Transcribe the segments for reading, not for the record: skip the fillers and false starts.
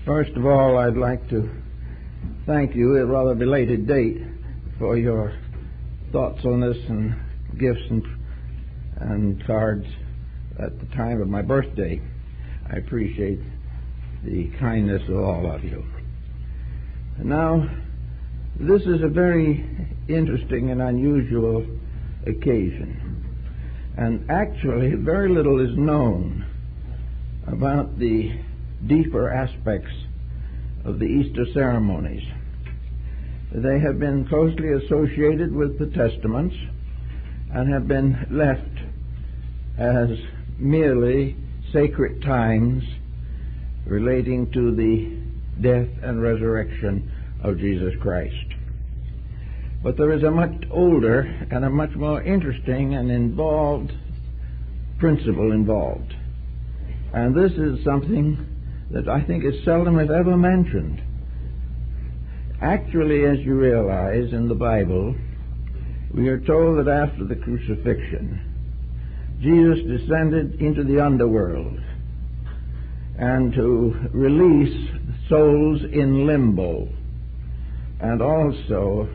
First of all, I'd like to thank you at a rather belated date for your thoughts on this and gifts and cards at the time of my birthday. I appreciate the kindness of all of you. And now, this is a very interesting and unusual occasion. And actually, very little is known about the deeper aspects of the Easter ceremonies. They have been closely associated with the Testaments and have been left as merely sacred times relating to the death and resurrection of Jesus Christ. But there is a much older and a much more interesting and involved principle involved. And this is something that I think is seldom if ever mentioned. Actually, as you realize in the Bible, we are told that after the crucifixion, Jesus descended into the underworld and to release souls in limbo, and also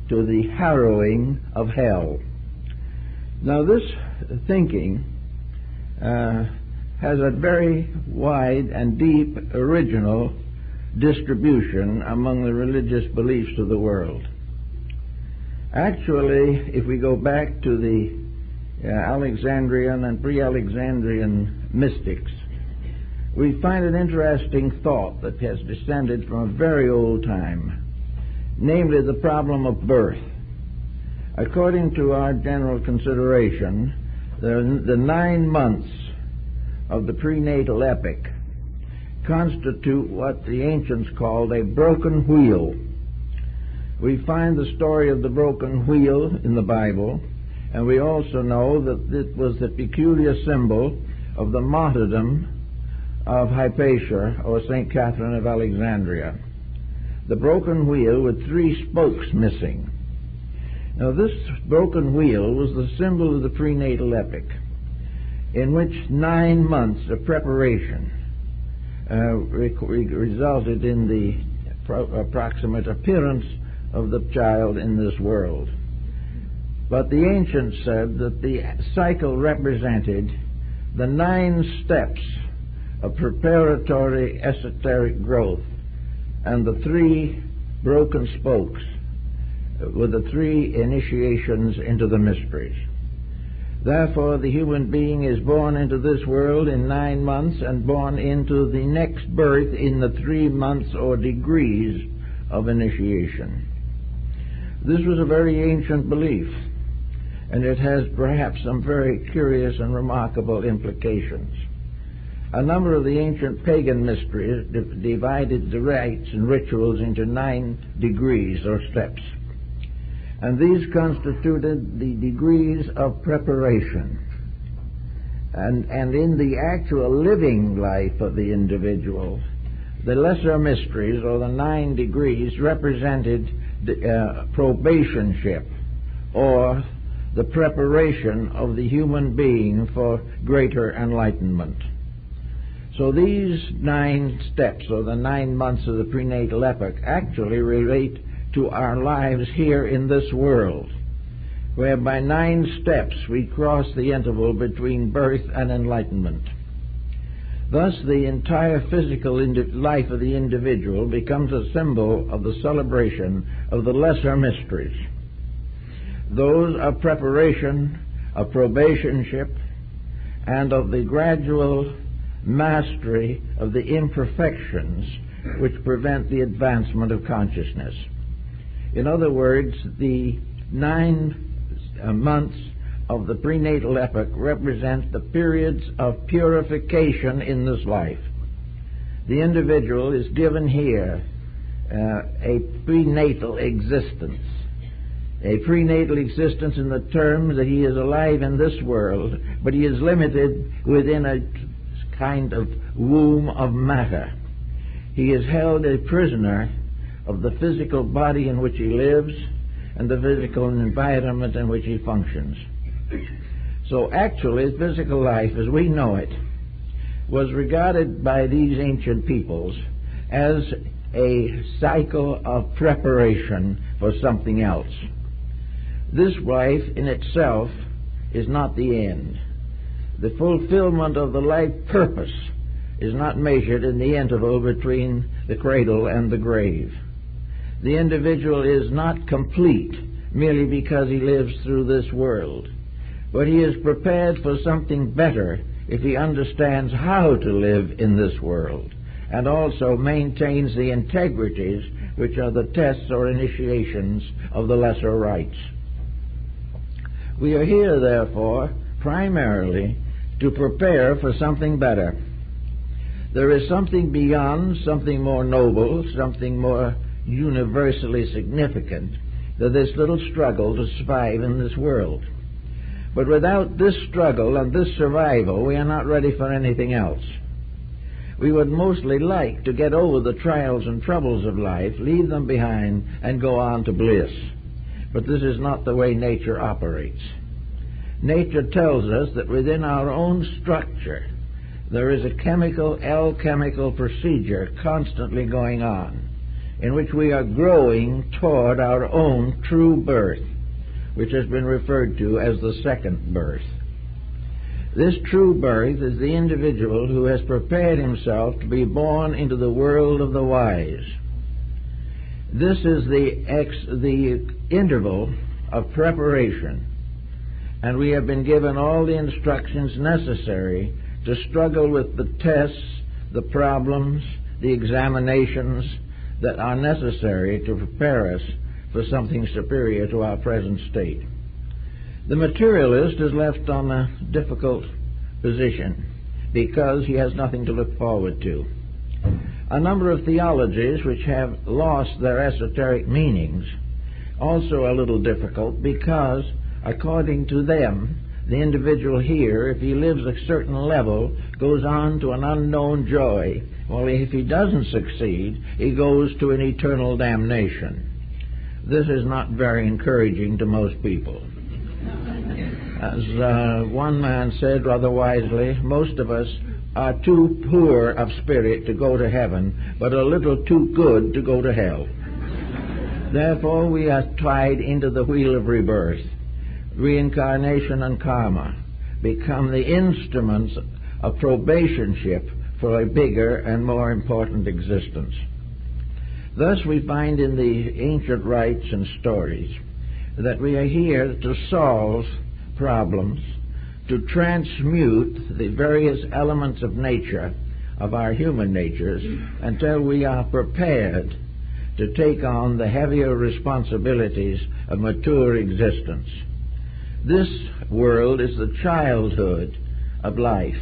to the harrowing of hell. Now, this thinking has a very wide and deep original distribution among the religious beliefs of the world. Actually, if we go back to the Alexandrian and pre-Alexandrian mystics, we find an interesting thought that has descended from a very old time, namely the problem of birth. According to our general consideration, the 9 months of the prenatal epoch constitute what the ancients called a broken wheel. We find the story of the broken wheel in the Bible, and we also know that it was the peculiar symbol of the martyrdom of Hypatia, or St. Catherine of Alexandria. The broken wheel with 3 spokes missing. Now, this broken wheel was the symbol of the prenatal epoch, in which 9 months of preparation resulted in the approximate appearance of the child in this world. But the ancients said that the cycle represented the 9 steps of preparatory esoteric growth, and the 3 broken spokes were the 3 initiations into the mysteries. Therefore, the human being is born into this world in 9 months and born into the next birth in the 3 months or degrees of initiation. This was a very ancient belief, and it has perhaps some very curious and remarkable implications. A number of the ancient pagan mysteries divided the rites and rituals into 9 degrees or steps. And these constituted the degrees of preparation. And in the actual living life of the individual, the lesser mysteries, or the 9 degrees, represented the probationship, or the preparation of the human being for greater enlightenment. So these 9 steps, or the 9 months of the prenatal epoch, actually relate to our lives here in this world, where by 9 steps we cross the interval between birth and enlightenment. Thus, the entire physical life of the individual becomes a symbol of the celebration of the lesser mysteries. Those of preparation, of probationship, and of the gradual mastery of the imperfections which prevent the advancement of consciousness. In other words, the 9 months of the prenatal epoch represent the periods of purification in this life. The individual is given here a prenatal existence. A prenatal existence in the terms that he is alive in this world, but he is limited within a kind of womb of matter. He is held a prisoner of the physical body in which he lives and the physical environment in which he functions. So actually, physical life as we know it was regarded by these ancient peoples as a cycle of preparation for something else. This life in itself is not the end. The fulfillment of the life purpose is not measured in the interval between the cradle and the grave. The individual is not complete merely because he lives through this world, but he is prepared for something better if he understands how to live in this world, and also maintains the integrities which are the tests or initiations of the lesser rites. We are here, therefore, primarily to prepare for something better. There is something beyond, something more noble, something more universally significant than this little struggle to survive in this world. But without this struggle and this survival, we are not ready for anything else. We would mostly like to get over the trials and troubles of life, leave them behind, and go on to bliss. But this is not the way nature operates. Nature tells us that within our own structure there is a alchemical procedure constantly going on, in which we are growing toward our own true birth, which has been referred to as the second birth. This true birth is the individual who has prepared himself to be born into the world of the wise. This is the interval of preparation, and we have been given all the instructions necessary to struggle with the tests, the problems, the examinations that are necessary to prepare us for something superior to our present state. The materialist is left on a difficult position because he has nothing to look forward to. A number of theologies which have lost their esoteric meanings also are a little difficult because, according to them, the individual here, if he lives a certain level, goes on to an unknown joy, while if he doesn't succeed, he goes to an eternal damnation. This is not very encouraging to most people. As one man said rather wisely, most of us are too poor of spirit to go to heaven, but a little too good to go to hell. Therefore, we are tied into the wheel of rebirth. Reincarnation and karma become the instruments of probationship for a bigger and more important existence. Thus we find in the ancient rites and stories that we are here to solve problems, to transmute the various elements of nature, of our human natures, until we are prepared to take on the heavier responsibilities of mature existence. This world is the childhood of life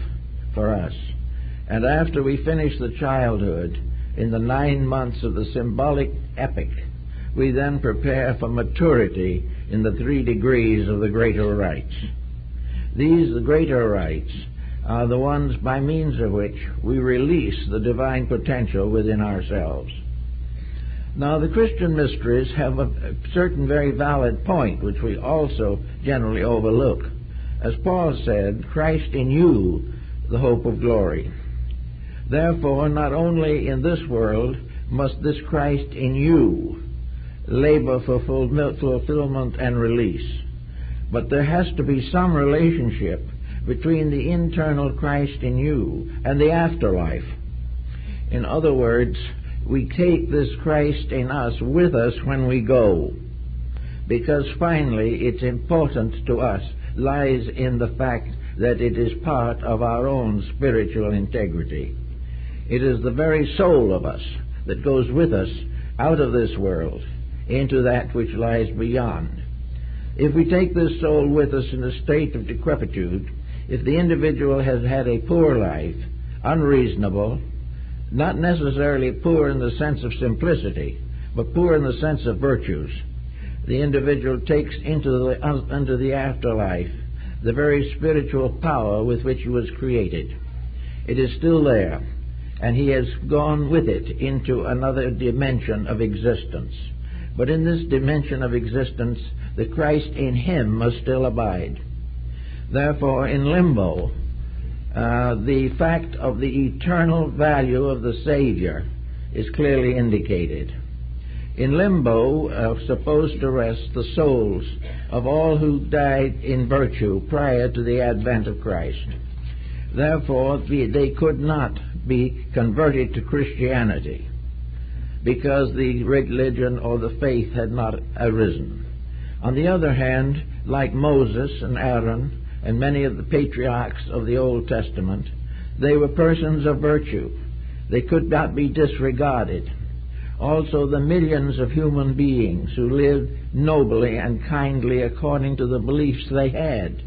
for us. And after we finish the childhood, in the 9 months of the symbolic epoch, we then prepare for maturity in the 3 degrees of the greater rites. These, the greater rites, are the ones by means of which we release the divine potential within ourselves. Now, the Christian mysteries have a certain very valid point, which we also generally overlook. As Paul said, Christ in you, the hope of glory. Therefore, not only in this world must this Christ in you labor for fulfillment and release, but there has to be some relationship between the internal Christ in you and the afterlife. In other words, we take this Christ in us with us when we go, because finally its importance to us lies in the fact that it is part of our own spiritual integrity. It is the very soul of us that goes with us out of this world into that which lies beyond. If we take this soul with us in a state of decrepitude, if the individual has had a poor life, unreasonable, not necessarily poor in the sense of simplicity, but poor in the sense of virtues, the individual takes into the afterlife the very spiritual power with which he was created. It is still there, and he has gone with it into another dimension of existence. But in this dimension of existence, the Christ in him must still abide. Therefore, in limbo, the fact of the eternal value of the Savior is clearly indicated. In limbo are supposed to rest the souls of all who died in virtue prior to the advent of Christ. Therefore, they could not be converted to Christianity because the religion or the faith had not arisen. On the other hand, like Moses and Aaron and many of the patriarchs of the Old Testament, they were persons of virtue. They could not be disregarded. Also, the millions of human beings who lived nobly and kindly according to the beliefs they had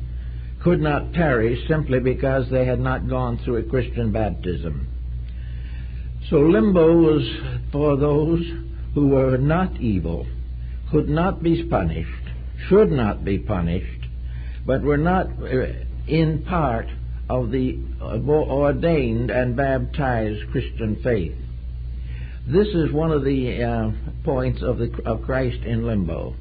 could not perish simply because they had not gone through a Christian baptism. So limbo was for those who were not evil, could not be punished, should not be punished, but were not in part of the ordained and baptized Christian faith. This is one of the points of Christ in limbo.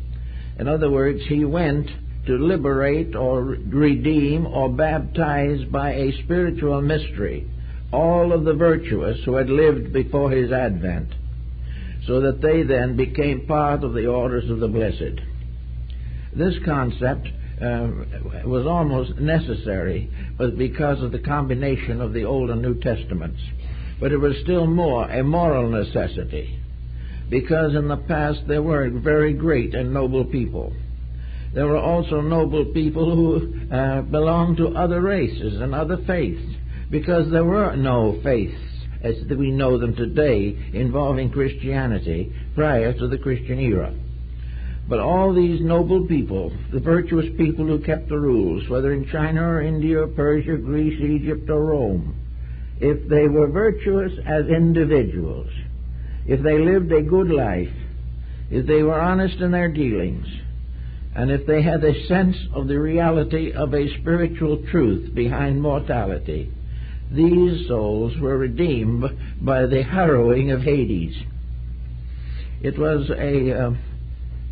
In other words, he went to liberate or redeem or baptize by a spiritual mystery all of the virtuous who had lived before his advent, so that they then became part of the orders of the blessed. This concept was almost necessary, but because of the combination of the Old and New Testaments. But it was still more a moral necessity, because in the past there were very great and noble people. There were also noble people who belonged to other races and other faiths, because there were no faiths as we know them today involving Christianity prior to the Christian era. But all these noble people, the virtuous people who kept the rules, whether in China or India or Persia, Greece, Egypt or Rome, if they were virtuous as individuals, if they lived a good life, if they were honest in their dealings, and if they had a sense of the reality of a spiritual truth behind mortality, these souls were redeemed by the harrowing of Hades. It was a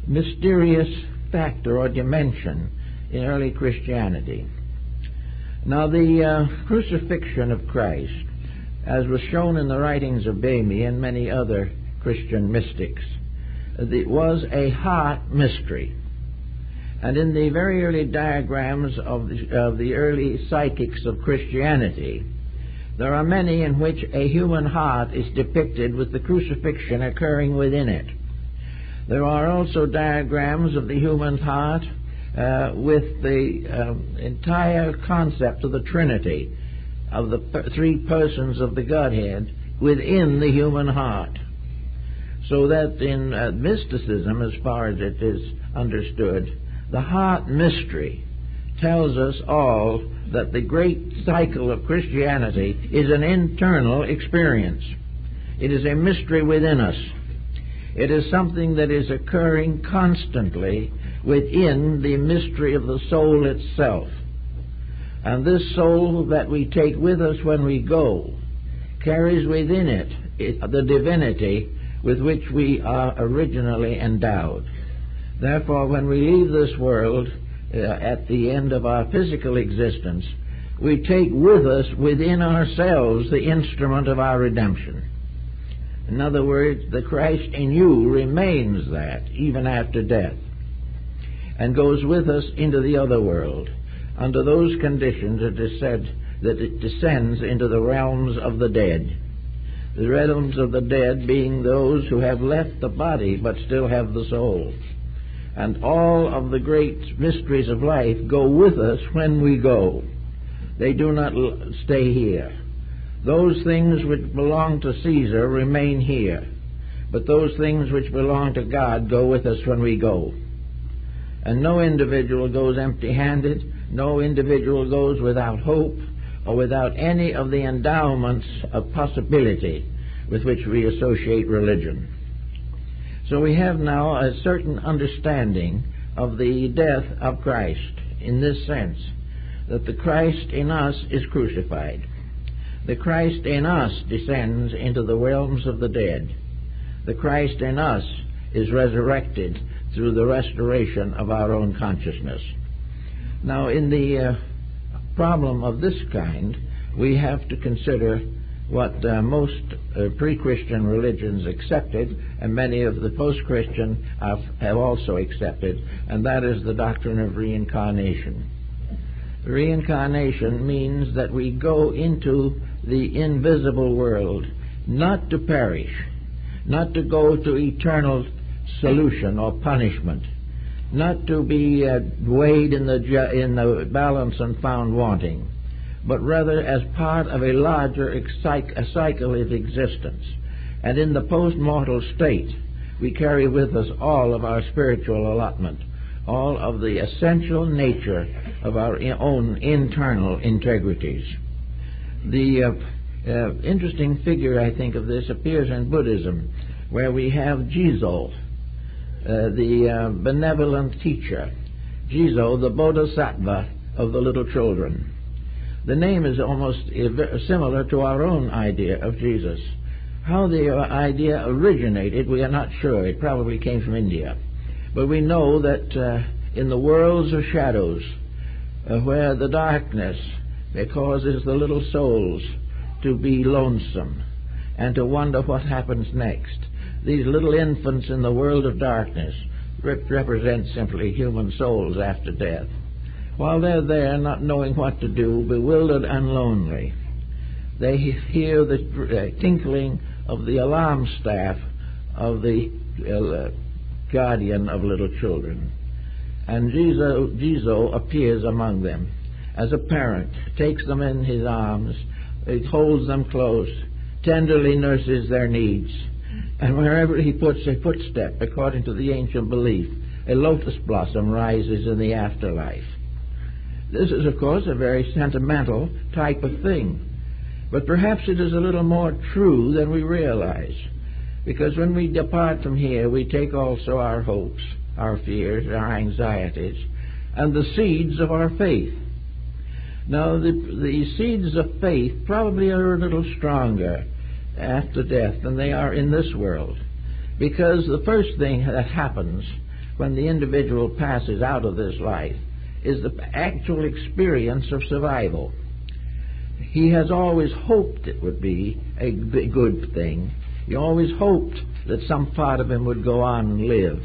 mysterious factor or dimension in early Christianity. Now, the crucifixion of Christ, as was shown in the writings of Bamy and many other Christian mystics, was a heart mystery. And in the very early diagrams of the early psychics of Christianity, there are many in which a human heart is depicted with the crucifixion occurring within it. There are also diagrams of the human heart with the entire concept of the Trinity, of the three persons of the Godhead within the human heart. So that in mysticism, as far as it is understood, the heart mystery tells us all that the great cycle of Christianity is an internal experience. It is a mystery within us. It is something that is occurring constantly within the mystery of the soul itself. And this soul that we take with us when we go carries within it the divinity with which we are originally endowed. Therefore, when we leave this world at the end of our physical existence, we take with us within ourselves the instrument of our redemption. In other words, the Christ in you remains that even after death, and goes with us into the other world. Under those conditions, it is said that it descends into the realms of the dead. The realms of the dead being those who have left the body but still have the soul. And all of the great mysteries of life go with us when we go. They do not stay here. Those things which belong to Caesar remain here, but those things which belong to God go with us when we go. And no individual goes empty-handed, no individual goes without hope or without any of the endowments of possibility with which we associate religion. So we have now a certain understanding of the death of Christ in this sense, that the Christ in us is crucified. The Christ in us descends into the realms of the dead. The Christ in us is resurrected through the restoration of our own consciousness. Now, in the problem of this kind, we have to consider what most pre-Christian religions accepted, and many of the post-Christian have also accepted, and that is the doctrine of reincarnation. Reincarnation means that we go into the invisible world, not to perish, not to go to eternal solution or punishment, not to be weighed in the balance and found wanting, but rather as part of a larger cycle of existence. And in the post-mortal state, we carry with us all of our spiritual allotment, all of the essential nature of our own internal integrities. The interesting figure, I think, of this appears in Buddhism, where we have Jizo, the benevolent teacher. Jizo, the bodhisattva of the little children. The name is almost similar to our own idea of Jesus. How the idea originated, we are not sure. It probably came from India. But we know that in the worlds of shadows, where the darkness causes the little souls to be lonesome and to wonder what happens next, these little infants in the world of darkness represent simply human souls after death. While they're there, not knowing what to do, bewildered and lonely, they hear the tinkling of the alarm staff of the guardian of little children. And Jizo appears among them as a parent, takes them in his arms, holds them close, tenderly nurses their needs, and wherever he puts a footstep, according to the ancient belief, a lotus blossom rises in the afterlife. This is, of course, a very sentimental type of thing, but perhaps it is a little more true than we realize, because when we depart from here, we take also our hopes, our fears, our anxieties, and the seeds of our faith. Now, the seeds of faith probably are a little stronger after death than they are in this world, because the first thing that happens when the individual passes out of this life is the actual experience of survival. He has always hoped it would be a good thing. He always hoped that some part of him would go on and live.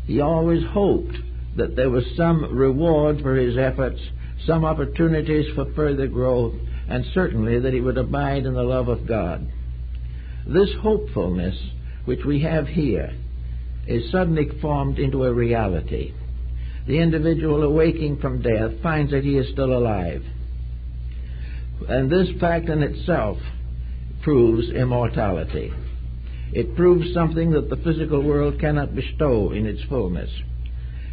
He always hoped that there was some reward for his efforts, some opportunities for further growth, and certainly that he would abide in the love of God. This hopefulness, which we have here, is suddenly formed into a reality. The individual awaking from death finds that he is still alive. And this fact in itself proves immortality. It proves something that the physical world cannot bestow in its fullness.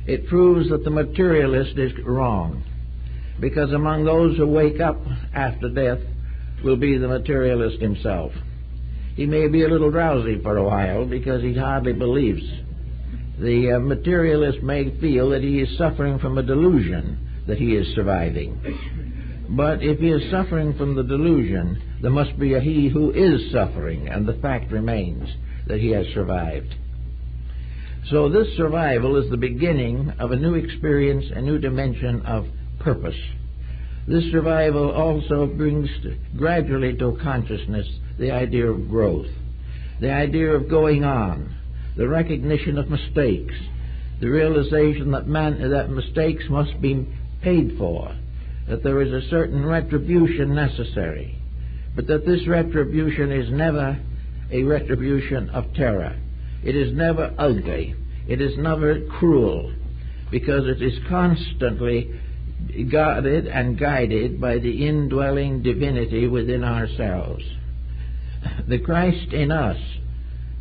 It proves that the materialist is wrong, because among those who wake up after death will be the materialist himself. He may be a little drowsy for a while because he hardly believes. The materialist may feel that he is suffering from a delusion that he is surviving. But if he is suffering from the delusion, there must be a he who is suffering, and the fact remains that he has survived. So this survival is the beginning of a new experience, a new dimension of purpose. This survival also brings gradually to consciousness the idea of growth, the idea of going on, the recognition of mistakes, the realization that mistakes must be paid for, that there is a certain retribution necessary, but that this retribution is never a retribution of terror. It is never ugly. It is never cruel, because it is constantly guarded and guided by the indwelling divinity within ourselves. The Christ in us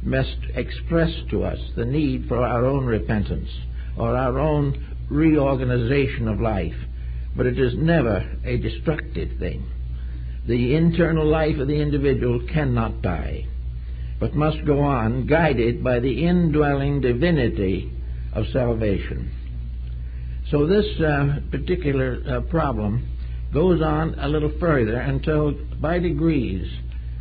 must express to us the need for our own repentance or our own reorganization of life, but it is never a destructive thing. The internal life of the individual cannot die, but must go on, guided by the indwelling divinity of salvation. So this particular problem goes on a little further until, by degrees,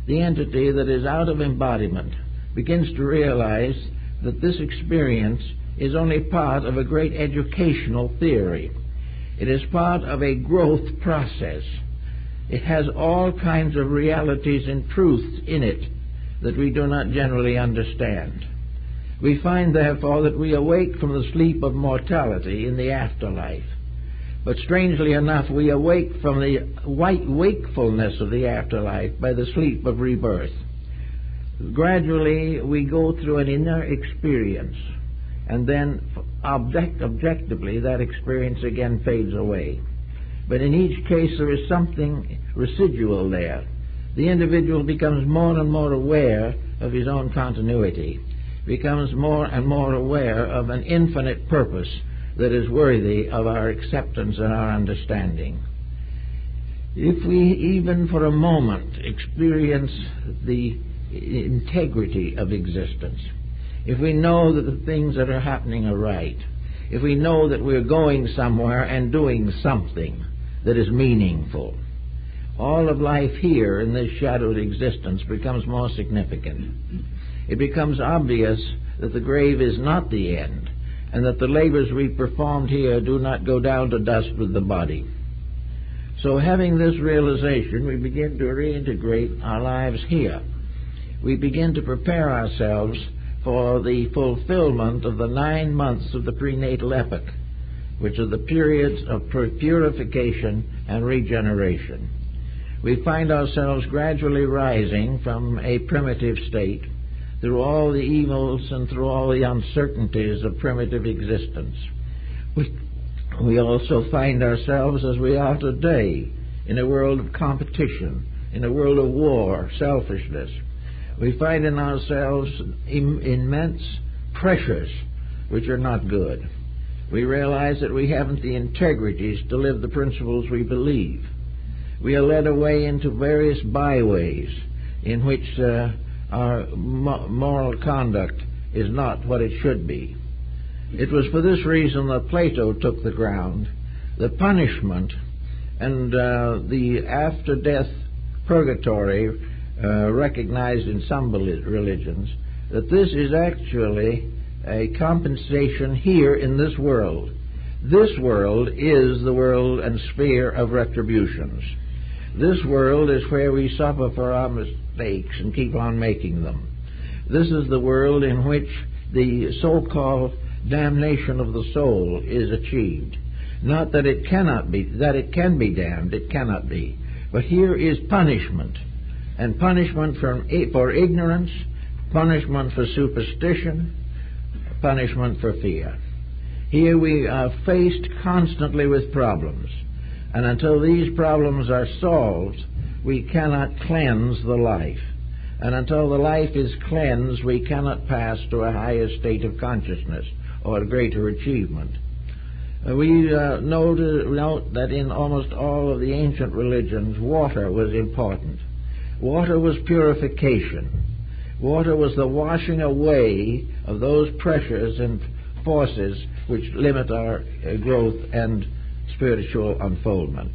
the entity that is out of embodiment begins to realize that this experience is only part of a great educational theory. It is part of a growth process. It has all kinds of realities and truths in it that we do not generally understand. We find, therefore, that we awake from the sleep of mortality in the afterlife. But strangely enough, we awake from the wakefulness of the afterlife by the sleep of rebirth. Gradually, we go through an inner experience, and then objectively that experience again fades away. But in each case there is something residual there. The individual becomes more and more aware of his own continuity, becomes more and more aware of an infinite purpose that is worthy of our acceptance and our understanding. If we even for a moment experience the integrity of existence, if we know that the things that are happening are right, if we know that we're going somewhere and doing something that is meaningful, all of life here in this shadowed existence becomes more significant. It becomes obvious that the grave is not the end, and that the labors we performed here do not go down to dust with the body. So having this realization, we begin to reintegrate our lives here. We begin to prepare ourselves for the fulfillment of the 9 months of the prenatal epoch, which are the periods of purification and regeneration. We find ourselves gradually rising from a primitive state through all the evils and through all the uncertainties of primitive existence. We also find ourselves, as we are today, in a world of competition, in a world of war, selfishness. We find in ourselves immense pressures which are not good. We realize that we haven't the integrities to live the principles we believe. We are led away into various byways in which our moral conduct is not what it should be. It was for this reason that Plato took the ground, the punishment and the after-death purgatory recognized in some religions, that this is actually a compensation here in this world. This world is the world and sphere of retributions. This world is where we suffer for our mistakes and keep on making them. This is the world in which the so-called damnation of the soul is achieved. Not that it cannot be, that it can be damned, it cannot be. But here is punishment, and punishment for ignorance, punishment for superstition, punishment for fear. Here we are faced constantly with problems, and until these problems are solved, we cannot cleanse the life. And until the life is cleansed, we cannot pass to a higher state of consciousness or a greater achievement. We note that in almost all of the ancient religions, water was important. Water was purification. Water was the washing away of those pressures and forces which limit our growth and spiritual unfoldment.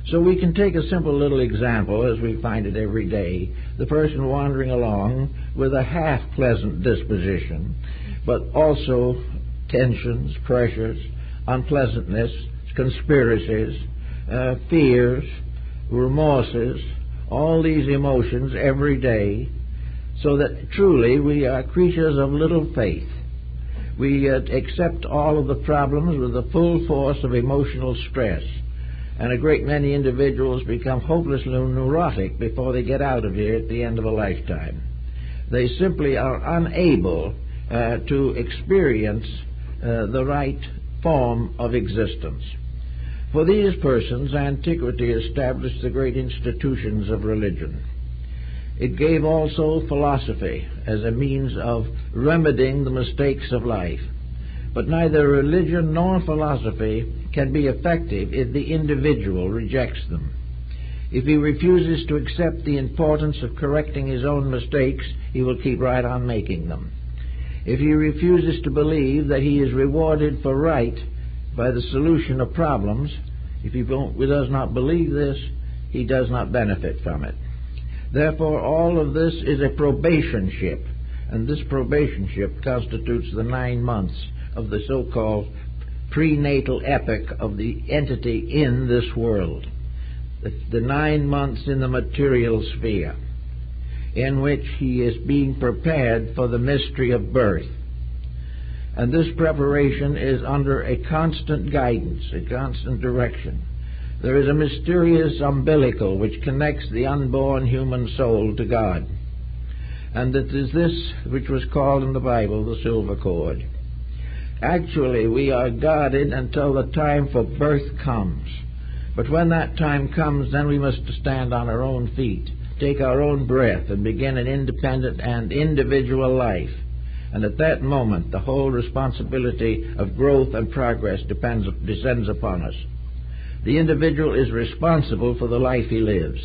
So we can take a simple little example, as we find it every day, the person wandering along with a half-pleasant disposition, but also tensions, pressures, unpleasantness, conspiracies, fears, remorses, all these emotions every day, so that truly we are creatures of little faith. We accept all of the problems with the full force of emotional stress, and a great many individuals become hopelessly neurotic before they get out of here at the end of a lifetime. They simply are unable to experience the right form of existence. For these persons, antiquity established the great institutions of religion. It gave also philosophy as a means of remedying the mistakes of life. But neither religion nor philosophy can be effective if the individual rejects them. If he refuses to accept the importance of correcting his own mistakes, he will keep right on making them. If he refuses to believe that he is rewarded for right by the solution of problems, if he does not believe this, he does not benefit from it. Therefore, all of this is a probationship, and this probationship constitutes the 9 months of the so-called prenatal epoch of the entity in this world. the 9 months in the material sphere, in which he is being prepared for the mystery of birth. And this preparation is under a constant guidance, a constant direction. There is a mysterious umbilical which connects the unborn human soul to God. And it is this which was called in the Bible the silver cord. Actually, we are guarded until the time for birth comes. But when that time comes, then we must stand on our own feet, take our own breath, and begin an independent and individual life. And at that moment, the whole responsibility of growth and progress descends upon us. The individual is responsible for the life he lives.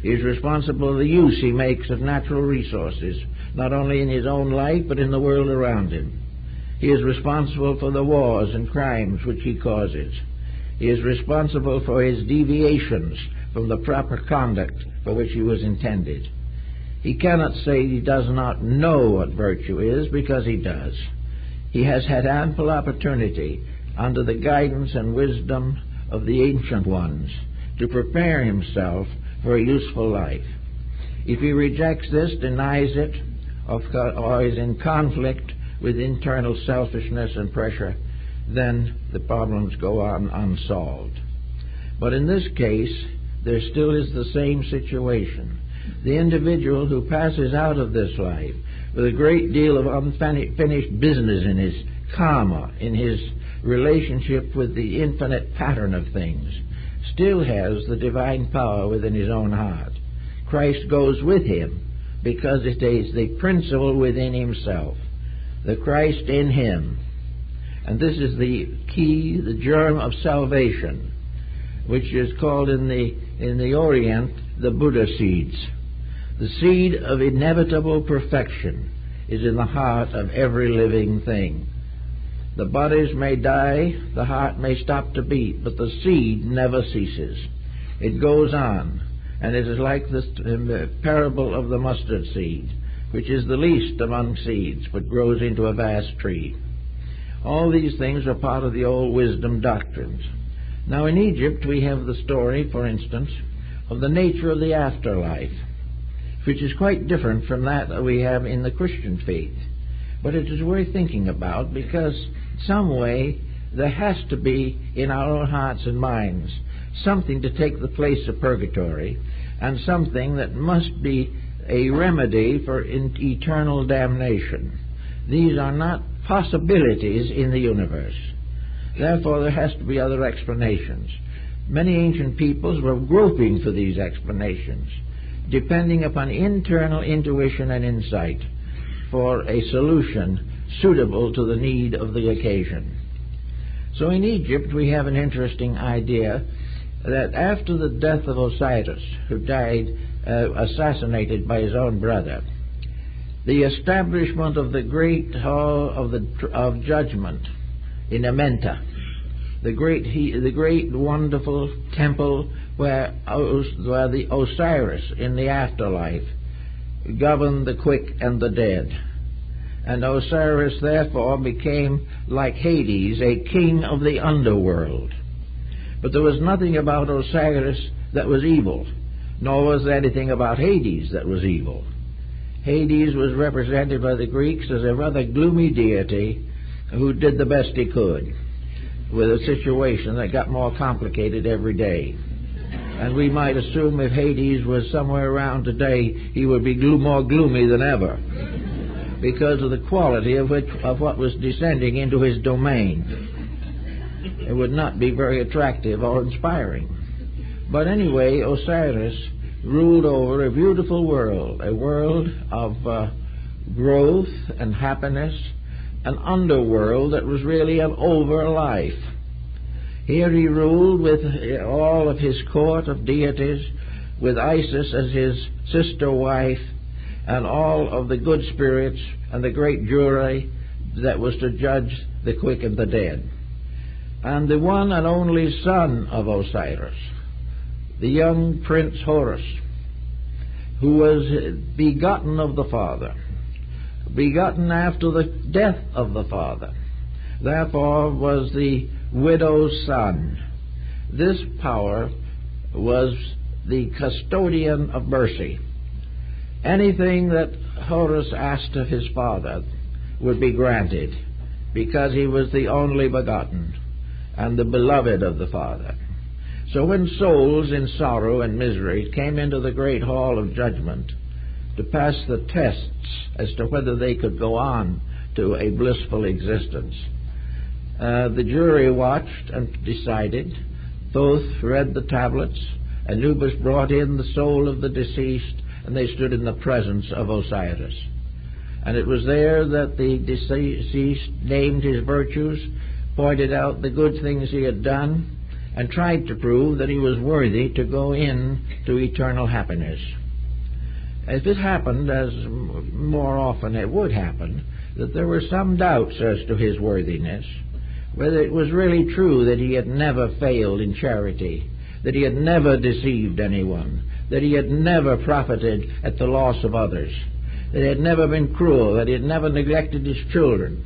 He is responsible for the use he makes of natural resources, not only in his own life, but in the world around him. He is responsible for the wars and crimes which he causes. He is responsible for his deviations from the proper conduct for which he was intended. He cannot say he does not know what virtue is, because he does. He has had ample opportunity, under the guidance and wisdom of the ancient ones, to prepare himself for a useful life. If he rejects this, denies it, or is in conflict with internal selfishness and pressure, then the problems go on unsolved. But in this case, there still is the same situation. The individual who passes out of this life with a great deal of unfinished business in his karma, in his relationship with the infinite pattern of things, still has the divine power within his own heart. Christ goes with him because it is the principle within himself, the Christ in him. And this is the key, the germ of salvation, which is called in the Orient the Buddha seeds. The seed of inevitable perfection is in the heart of every living thing. The bodies may die, the heart may stop to beat, but the seed never ceases. It goes on, and it is like the parable of the mustard seed, which is the least among seeds, but grows into a vast tree. All these things are part of the old wisdom doctrines. Now in Egypt we have the story, for instance, of the nature of the afterlife, which is quite different from that we have in the Christian faith. But it is worth thinking about, because some way there has to be in our own hearts and minds something to take the place of purgatory, and something that must be a remedy for eternal damnation. These are not possibilities in the universe. Therefore, there has to be other explanations. Many ancient peoples were groping for these explanations, depending upon internal intuition and insight for a solution suitable to the need of the occasion. So in Egypt we have an interesting idea that after the death of Osiris, who died assassinated by his own brother, the establishment of the great hall of judgment in Amenta, the great wonderful temple where the Osiris in the afterlife governed the quick and the dead. And Osiris therefore became, like Hades, a king of the underworld. But there was nothing about Osiris that was evil, nor was there anything about Hades that was evil. Hades was represented by the Greeks as a rather gloomy deity who did the best he could with a situation that got more complicated every day. And we might assume if Hades was somewhere around today, he would be more gloomy than ever, because of the quality of what was descending into his domain. It would not be very attractive or inspiring. But anyway, Osiris ruled over a beautiful world, a world of growth and happiness, an underworld that was really an over life. Here he ruled with all of his court of deities, with Isis as his sister wife, and all of the good spirits and the great jury that was to judge the quick and the dead. And the one and only son of Osiris, the young Prince Horus, who was begotten of the father, begotten after the death of the father, therefore was the widow's son. This power was the custodian of mercy. Anything that Horus asked of his father would be granted, because he was the only begotten and the beloved of the Father. So when souls in sorrow and misery came into the great hall of judgment to pass the tests as to whether they could go on to a blissful existence, the jury watched and decided. Thoth read the tablets. Anubis brought in the soul of the deceased, and they stood in the presence of Osiris. And it was there that the deceased named his virtues, pointed out the good things he had done, and tried to prove that he was worthy to go in to eternal happiness. If it happened, as more often it would happen, that there were some doubts as to his worthiness, whether it was really true that he had never failed in charity, that he had never deceived anyone, that he had never profited at the loss of others, that he had never been cruel, that he had never neglected his children,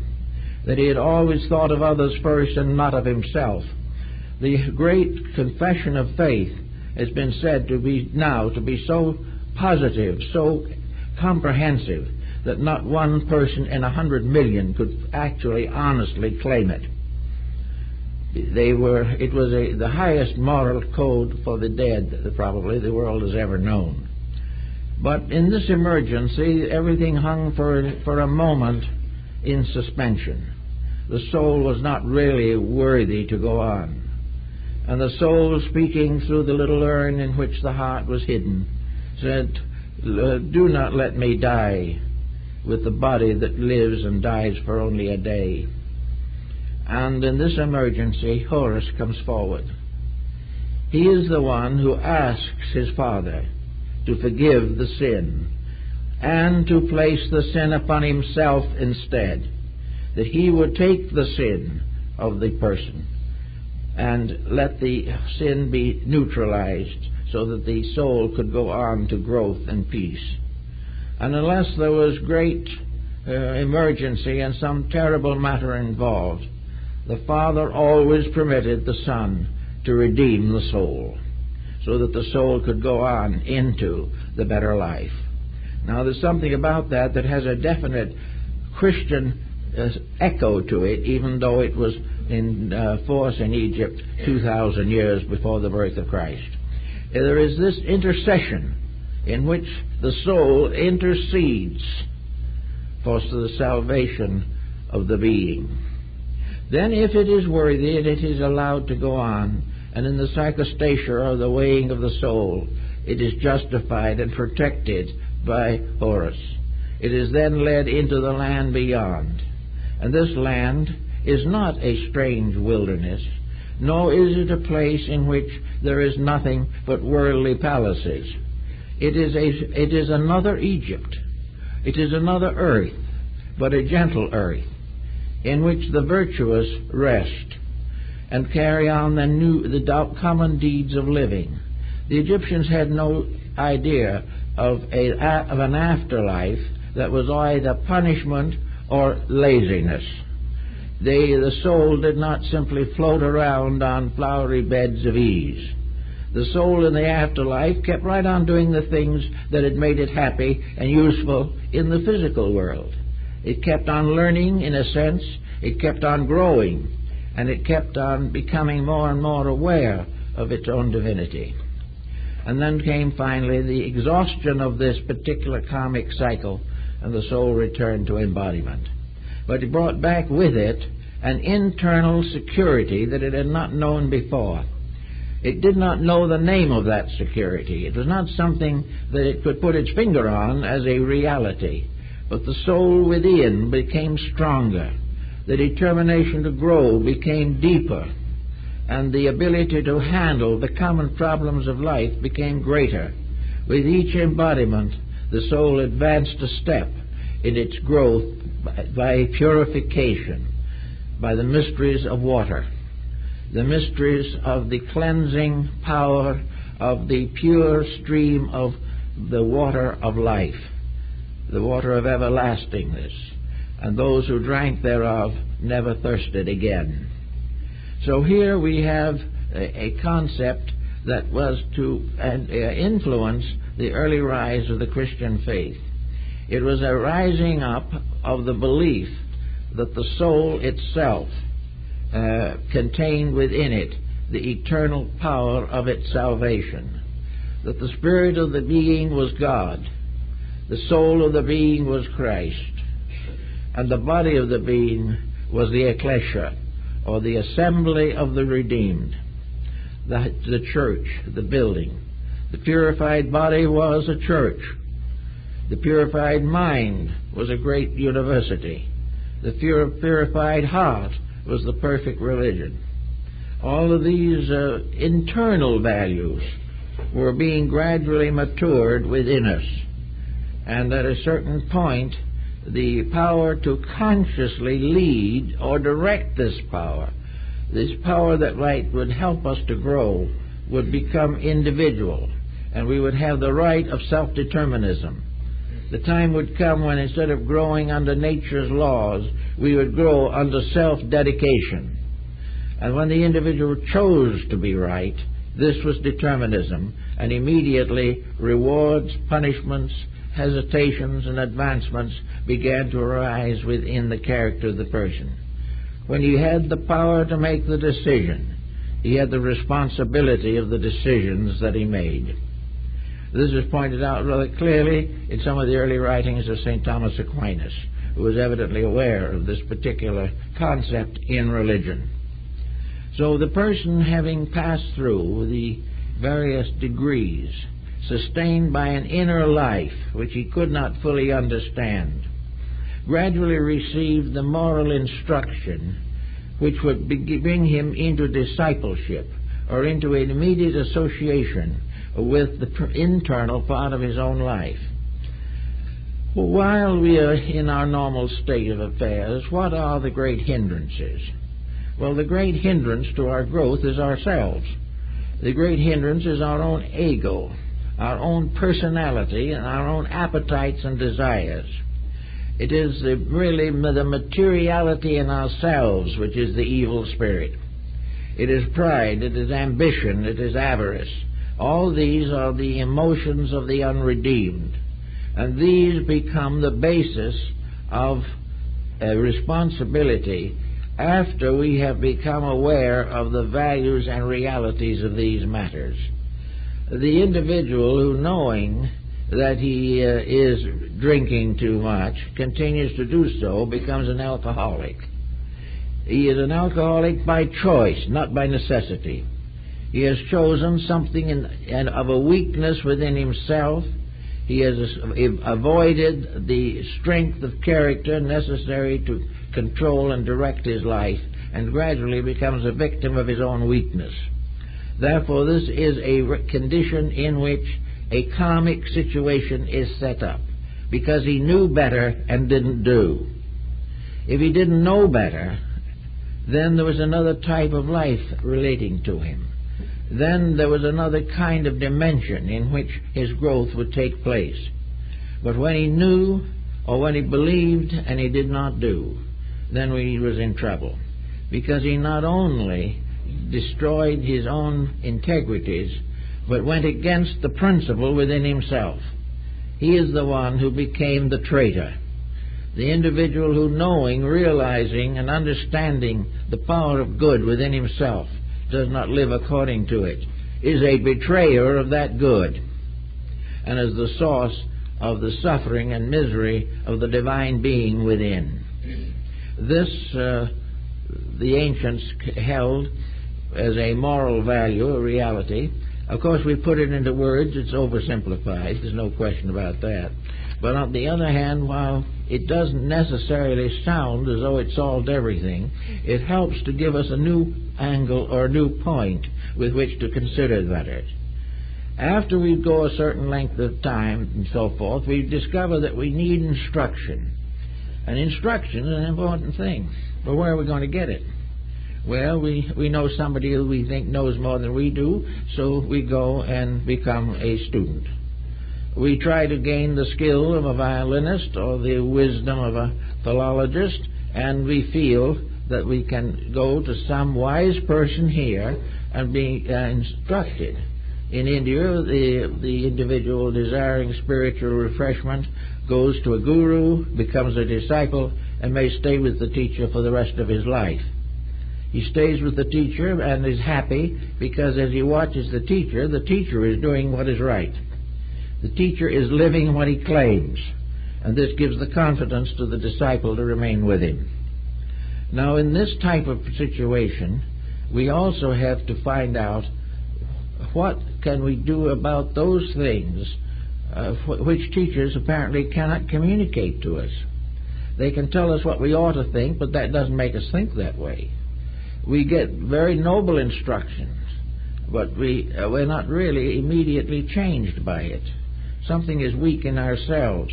that he had always thought of others first and not of himself. The great confession of faith has been said to be so positive, so comprehensive, that not one person in 100 million could actually honestly claim it. It was the highest moral code for the dead that probably the world has ever known. But in this emergency, everything hung for a moment in suspension. The soul was not really worthy to go on. And the soul, speaking through the little urn in which the heart was hidden, said, "Do not let me die with the body that lives and dies for only a day." And in this emergency, Horus comes forward. He is the one who asks his father to forgive the sin and to place the sin upon himself instead, that he would take the sin of the person and let the sin be neutralized so that the soul could go on to growth and peace. And unless there was great emergency and some terrible matter involved, the Father always permitted the Son to redeem the soul, so that the soul could go on into the better life. Now, there's something about that has a definite Christian echo to it, even though it was in force in Egypt 2,000 years before the birth of Christ. There is this intercession in which the soul intercedes for the salvation of the being. Then, if it is worthy and it is allowed to go on, and in the psychostasia, or the weighing of the soul, it is justified and protected by Horus, it is then led into the land beyond. And this land is not a strange wilderness, nor is it a place in which there is nothing but worldly palaces. It is another Egypt. It is another earth, but a gentle earth, in which the virtuous rest and carry on the common deeds of living. The Egyptians had no idea of an afterlife that was either punishment or laziness. The soul did not simply float around on flowery beds of ease. The soul in the afterlife kept right on doing the things that had made it happy and useful in the physical world. It kept on learning, in a sense. It kept on growing, and it kept on becoming more and more aware of its own divinity. And then came finally the exhaustion of this particular karmic cycle, and the soul returned to embodiment. But it brought back with it an internal security that it had not known before. It did not know the name of that security. It was not something that it could put its finger on as a reality. But the soul within became stronger. The determination to grow became deeper. And the ability to handle the common problems of life became greater. With each embodiment, the soul advanced a step in its growth by purification, by the mysteries of water, the mysteries of the cleansing power of the pure stream of the water of life, the water of everlastingness, and those who drank thereof never thirsted again. So here we have a concept that was to influence the early rise of the Christian faith. It was a rising up of the belief that the soul itself contained within it the eternal power of its salvation, that the spirit of the being was God, the soul of the being was Christ, and the body of the being was the ecclesia, or the assembly of the redeemed, the church, the building. The purified body was a church. The purified mind was a great university. The purified heart was the perfect religion. All of these internal values were being gradually matured within us. And at a certain point, the power to consciously lead or direct this power that would help us to grow, would become individual, and we would have the right of self-determinism. The time would come when instead of growing under nature's laws, we would grow under self-dedication. And when the individual chose to be right, this was determinism, and immediately rewards, punishments, hesitations, and advancements began to arise within the character of the person. When he had the power to make the decision, he had the responsibility of the decisions that he made. This is pointed out rather clearly in some of the early writings of St. Thomas Aquinas, who was evidently aware of this particular concept in religion. So the person, having passed through the various degrees, sustained by an inner life which he could not fully understand, gradually received the moral instruction which would bring him into discipleship or into an immediate association with the internal part of his own life. While we are in our normal state of affairs, what are the great hindrances? Well, the great hindrance to our growth is ourselves. The great hindrance is our own ego, our own personality, and our own appetites and desires. It is really the materiality in ourselves which is the evil spirit. It is pride, it is ambition, it is avarice. All these are the emotions of the unredeemed, and these become the basis of a responsibility after we have become aware of the values and realities of these matters. The individual who, knowing that he is drinking too much, continues to do so, becomes an alcoholic. He is an alcoholic by choice, not by necessity. He has chosen something of a weakness within himself. He has avoided the strength of character necessary to control and direct his life, and gradually becomes a victim of his own weakness. Therefore, this is a condition in which a karmic situation is set up, because he knew better and didn't do. If he didn't know better, then there was another type of life relating to him. Then there was another kind of dimension in which his growth would take place. But when he knew, or when he believed and he did not do, then he was in trouble, because he not only destroyed his own integrities, but went against the principle within himself. He is the one who became the traitor. The individual who, knowing, realizing, and understanding the power of good within himself, does not live according to it, is a betrayer of that good, and is the source of the suffering and misery of the divine being within. This the ancients held as a moral value, a reality. Of course, we put it into words, it's oversimplified, there's no question about that. But on the other hand, while it doesn't necessarily sound as though it solved everything, it helps to give us a new angle or a new point with which to consider matters. After we go a certain length of time and so forth, we discover that we need instruction. And instruction is an important thing. But where are we going to get it? Well, we know somebody who we think knows more than we do, so we go and become a student. We try to gain the skill of a violinist or the wisdom of a philologist, and we feel that we can go to some wise person here and be instructed. In India, the individual desiring spiritual refreshment goes to a guru, becomes a disciple, and may stay with the teacher for the rest of his life. He stays with the teacher and is happy because as he watches the teacher is doing what is right. The teacher is living what he claims, and this gives the confidence to the disciple to remain with him. Now, in this type of situation, we also have to find out what can we do about those things which teachers apparently cannot communicate to us. They can tell us what we ought to think, but that doesn't make us think that way. We get very noble instructions, but we're not really immediately changed by it. Something is weak in ourselves.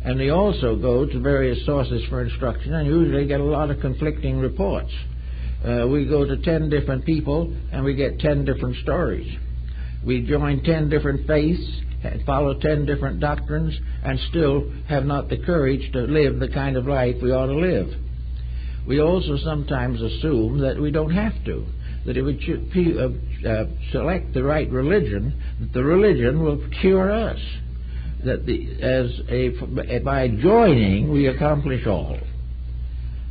And we also go to various sources for instruction and usually get a lot of conflicting reports. We go to 10 different people and we get 10 different stories. We join 10 different faiths, follow 10 different doctrines, and still have not the courage to live the kind of life we ought to live. We also sometimes assume that we don't have to, that if we select the right religion, that the religion will cure us, that by joining we accomplish all.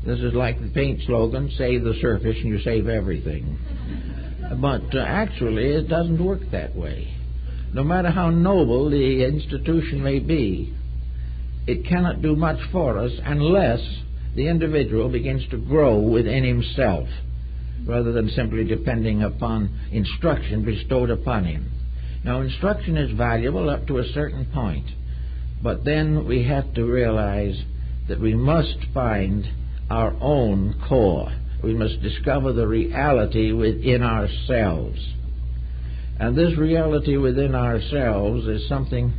This is like the paint slogan, save the surface and you save everything. But actually it doesn't work that way. No matter how noble the institution may be, it cannot do much for us unless the individual begins to grow within himself, rather than simply depending upon instruction bestowed upon him. Now, instruction is valuable up to a certain point, but then we have to realize that we must find our own core. We must discover the reality within ourselves. And this reality within ourselves is something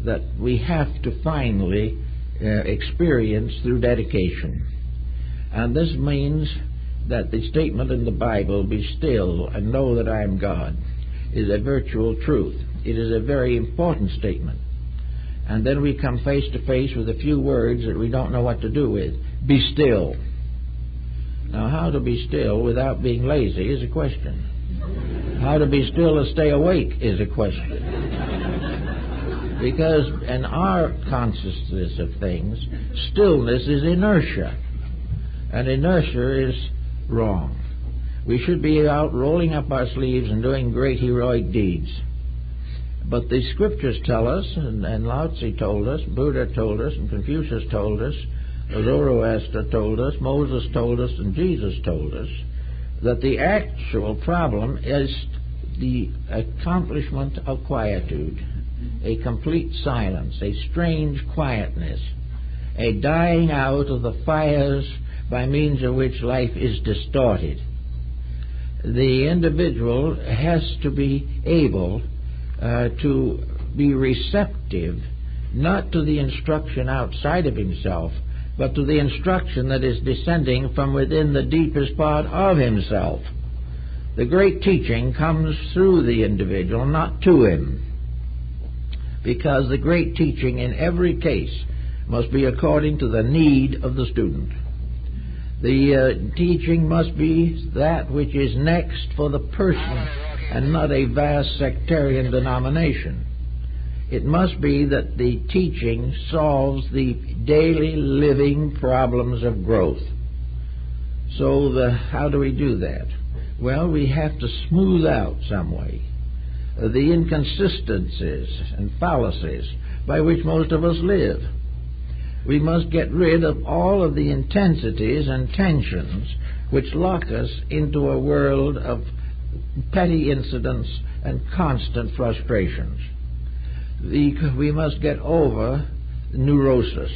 that we have to finally experience through dedication. And this means that the statement in the Bible, "Be still and know that I am God," is a virtual truth. It is a very important statement. And then we come face to face with a few words that we don't know what to do with. Be still. Now, how to be still without being lazy is a question. How to be still and stay awake is a question. Because in our consciousness of things, stillness is inertia. And inertia is wrong. We should be out rolling up our sleeves and doing great heroic deeds. But the scriptures tell us, and Lao Tzu told us, Buddha told us, and Confucius told us, Zoroaster told us, Moses told us, and Jesus told us, that the actual problem is the accomplishment of quietude, a complete silence, a strange quietness, a dying out of the fires by means of which life is distorted. The individual has to be able to be receptive, not to the instruction outside of himself, but to the instruction that is descending from within the deepest part of himself. The great teaching comes through the individual, not to him, because the great teaching in every case must be according to the need of the student. The teaching must be that which is next for the person and not a vast sectarian denomination. It must be that the teaching solves the daily living problems of growth. So how do we do that? Well, we have to smooth out some way the inconsistencies and fallacies by which most of us live. We must get rid of all of the intensities and tensions which lock us into a world of petty incidents and constant frustrations. We must get over neurosis,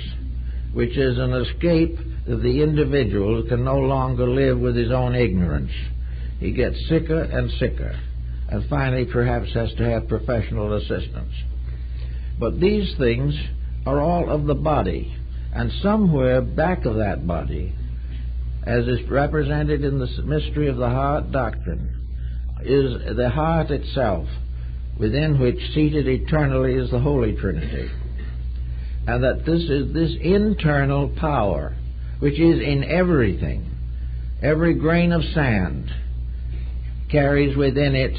which is an escape of the individual who can no longer live with his own ignorance. He gets sicker and sicker, and finally perhaps has to have professional assistance. But these things are all of the body, and somewhere back of that body, as is represented in the mystery of the heart doctrine, is the heart itself, within which seated eternally is the Holy Trinity. And that this is this internal power, which is in everything, every grain of sand, carries within it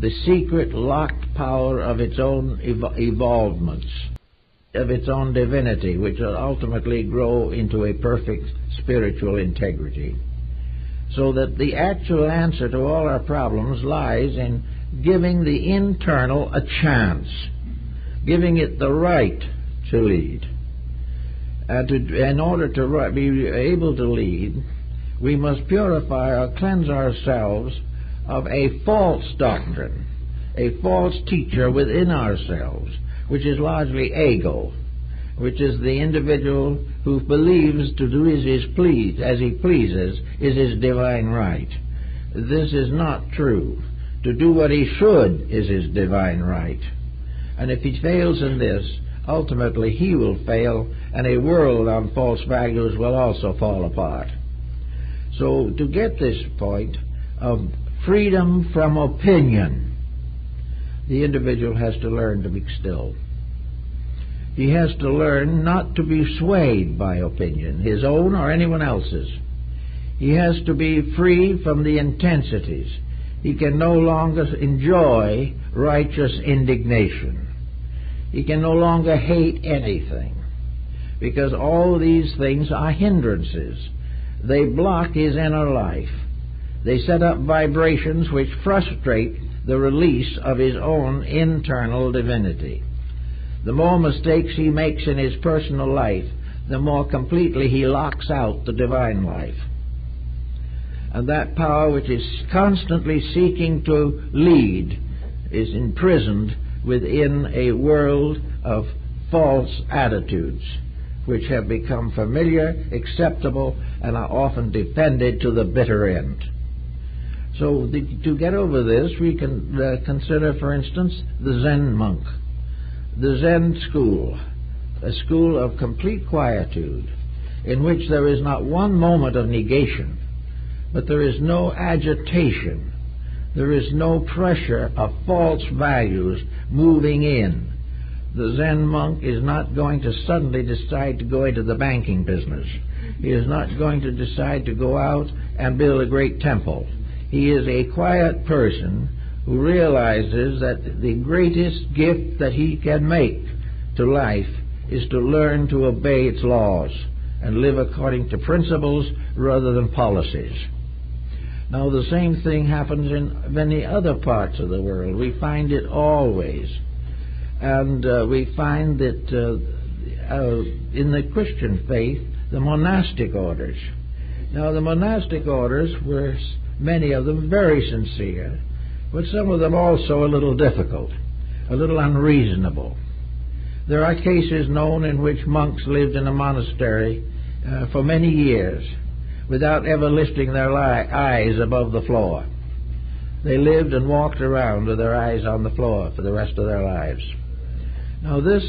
the secret locked power of its own evolvements, of its own divinity, which will ultimately grow into a perfect spiritual integrity. So that the actual answer to all our problems lies in giving the internal a chance, giving it the right to lead. In order to be able to lead, we must purify or cleanse ourselves of a false doctrine, a false teacher within ourselves, which is largely ego, which is the individual who believes to do as he pleases is his divine right. This is not true. To do what he should is his divine right. And if he fails in this, ultimately he will fail, and a world on false values will also fall apart. So to get this point of freedom from opinion, the individual has to learn to be still. He has to learn not to be swayed by opinion, his own or anyone else's. He has to be free from the intensities. He can no longer enjoy righteous indignation. He can no longer hate anything, because all these things are hindrances. They block his inner life. They set up vibrations which frustrate the release of his own internal divinity. The more mistakes he makes in his personal life, the more completely he locks out the divine life. And that power which is constantly seeking to lead is imprisoned within a world of false attitudes, which have become familiar, acceptable, and are often defended to the bitter end. So to get over this, we can consider, for instance, the Zen monk. The Zen school, a school of complete quietude, in which there is not one moment of negation, but there is no agitation, there is no pressure of false values moving in. The Zen monk is not going to suddenly decide to go into the banking business. He is not going to decide to go out and build a great temple. He is a quiet person who realizes that the greatest gift that he can make to life is to learn to obey its laws and live according to principles rather than policies. Now, the same thing happens in many other parts of the world. We find it always. And we find that in the Christian faith, the monastic orders. Now, the monastic orders were, many of them, very sincere, but some of them also a little difficult, a little unreasonable. There are cases known in which monks lived in a monastery for many years without ever lifting their eyes above the floor. They lived and walked around with their eyes on the floor for the rest of their lives. Now, this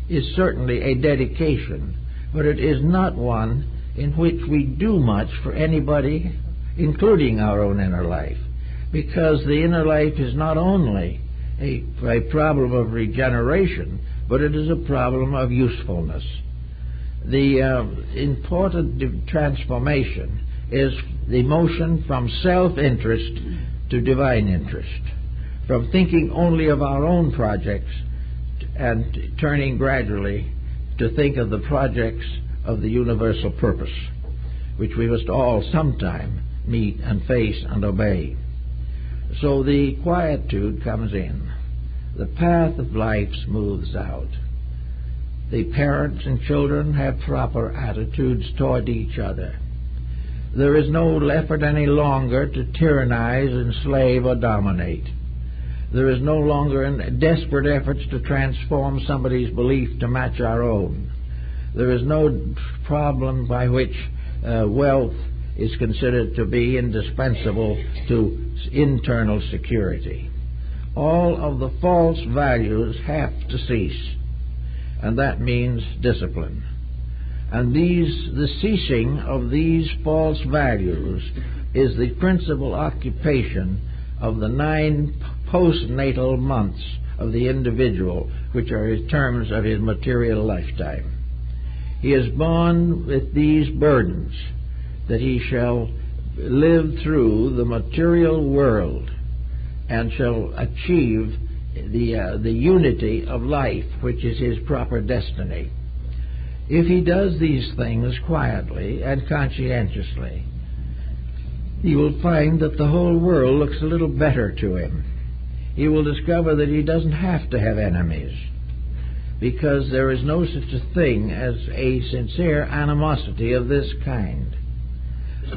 is certainly a dedication, but it is not one in which we do much for anybody, including our own inner life, because the inner life is not only a problem of regeneration, but it is a problem of usefulness. The important transformation is the motion from self-interest to divine interest, from thinking only of our own projects and turning gradually to think of the projects of the universal purpose, which we must all sometime meet and face and obey. So the quietude comes in. The path of life smooths out. The parents and children have proper attitudes toward each other. There is no effort any longer to tyrannize, enslave, or dominate. There is no longer desperate efforts to transform somebody's belief to match our own. There is no problem by which wealth is considered to be indispensable to internal security. All of the false values have to cease, and that means discipline. And the ceasing of these false values is the principal occupation of the 9 postnatal months of the individual, which are his terms of his material lifetime. He is born with these burdens, that he shall live through the material world and shall achieve the unity of life, which is his proper destiny. If he does these things quietly and conscientiously, he will find that the whole world looks a little better to him. He will discover that he doesn't have to have enemies, because there is no such a thing as a sincere animosity of this kind.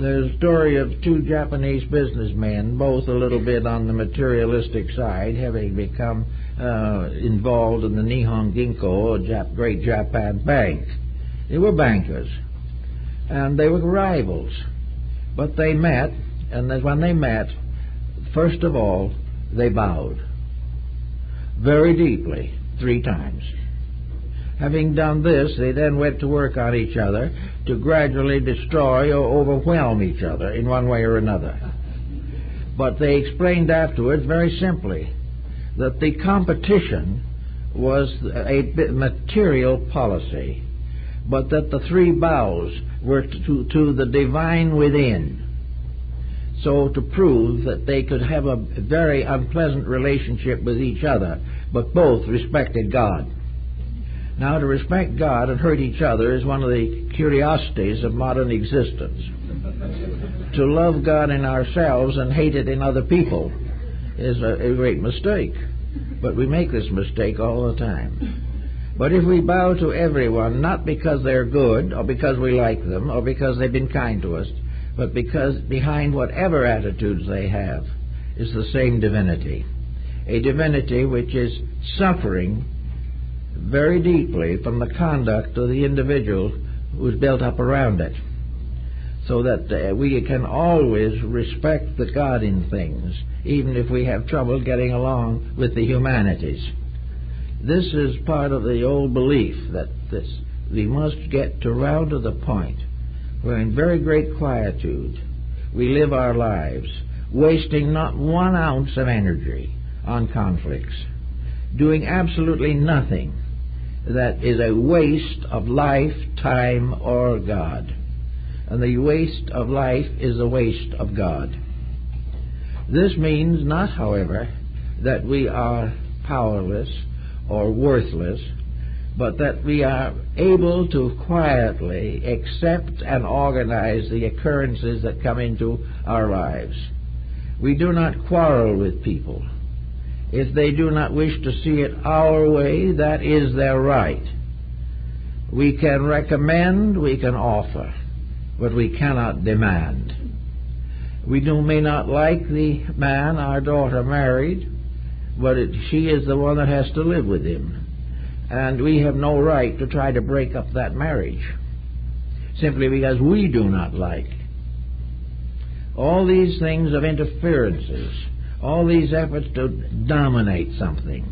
There's a story of two Japanese businessmen, both a little bit on the materialistic side, having become involved in the Nihon Ginko, a great Japan bank. They were bankers, and they were rivals. But they met, and when they met, first of all, they bowed very deeply 3 times. Having done this, they then went to work on each other to gradually destroy or overwhelm each other in one way or another. But they explained afterwards very simply that the competition was a material policy, but that the 3 bows were to the divine within, so to prove that they could have a very unpleasant relationship with each other, but both respected God. Now, to respect God and hurt each other is one of the curiosities of modern existence. To love God in ourselves and hate it in other people is a great mistake, but we make this mistake all the time. But if we bow to everyone, not because they're good, or because we like them, or because they've been kind to us, but because behind whatever attitudes they have is the same divinity. A divinity which is suffering very deeply from the conduct of the individual who's built up around it, so that we can always respect the God in things, even if we have trouble getting along with the humanities. This is part of the old belief that we must get around to the point where in very great quietude we live our lives, wasting not 1 ounce of energy on conflicts, doing absolutely nothing that is a waste of life, time, or God. And the waste of life is a waste of God. This means not, however, that we are powerless or worthless, but that we are able to quietly accept and organize the occurrences that come into our lives. We do not quarrel with people. If they do not wish to see it our way, that is their right. We can recommend, we can offer, but we cannot demand. We may not like the man our daughter married, but she is the one that has to live with him. And we have no right to try to break up that marriage, simply because we do not like. All these things of interferences, all these efforts to dominate something,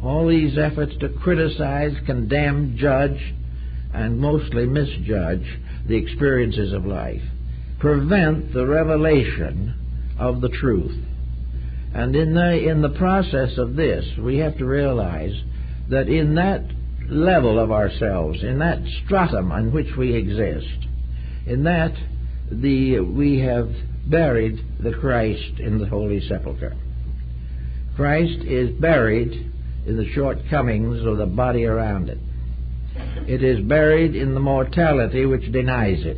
all these efforts to criticize, condemn, judge, and mostly misjudge the experiences of life, prevent the revelation of the truth. And in the process of this, we have to realize that in that level of ourselves, in that stratum in which we exist, in that we have buried the Christ in the Holy Sepulchre. Christ is buried in the shortcomings of the body around it. It is buried in the mortality which denies it.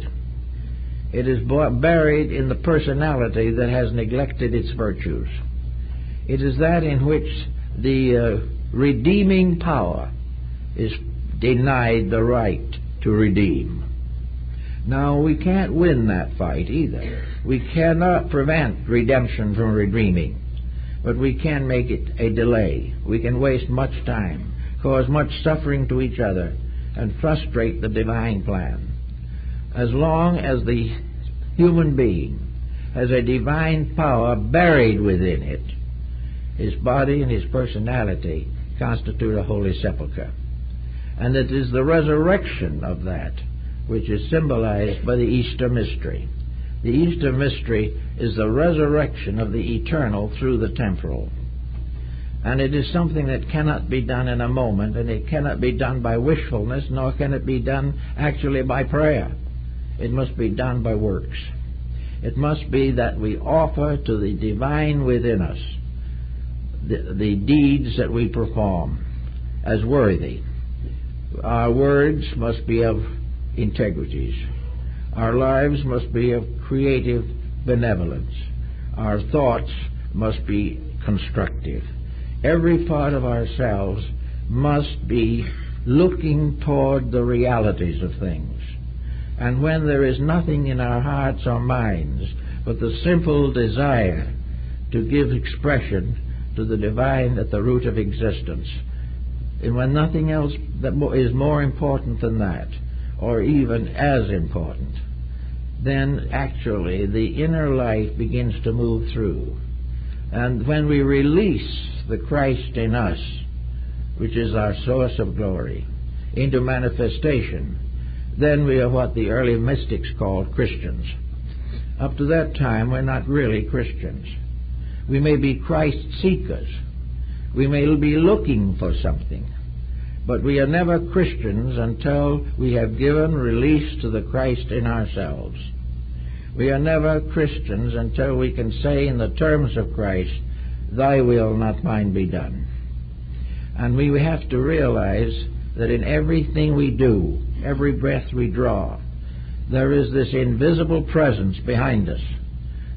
It is buried in the personality that has neglected its virtues. It is that in which the redeeming power is denied the right to redeem. Now, we can't win that fight either. We cannot prevent redemption from redeeming, but we can make it a delay. We can waste much time, cause much suffering to each other, and frustrate the divine plan. As long as the human being has a divine power buried within it, his body and his personality constitute a holy sepulchre. And it is the resurrection of that which is symbolized by the Easter mystery. The Easter mystery is the resurrection of the eternal through the temporal. And it is something that cannot be done in a moment, and it cannot be done by wishfulness, nor can it be done actually by prayer. It must be done by works. It must be that we offer to the divine within us the deeds that we perform as worthy. Our words must be of integrities. Our lives must be of creative benevolence. Our thoughts must be constructive. Every part of ourselves must be looking toward the realities of things. And when there is nothing in our hearts or minds but the simple desire to give expression to the divine at the root of existence, and when nothing else that is more important than that, or even as important, then actually the inner life begins to move through. And when we release the Christ in us, which is our source of glory, into manifestation, then we are what the early mystics called Christians. Up to that time, we're not really Christians. We may be Christ seekers. We may be looking for something. But we are never Christians until we have given release to the Christ in ourselves. We are never Christians until we can say in the terms of Christ, "Thy will, not mine, be done." And we have to realize that in everything we do, every breath we draw, there is this invisible presence behind us,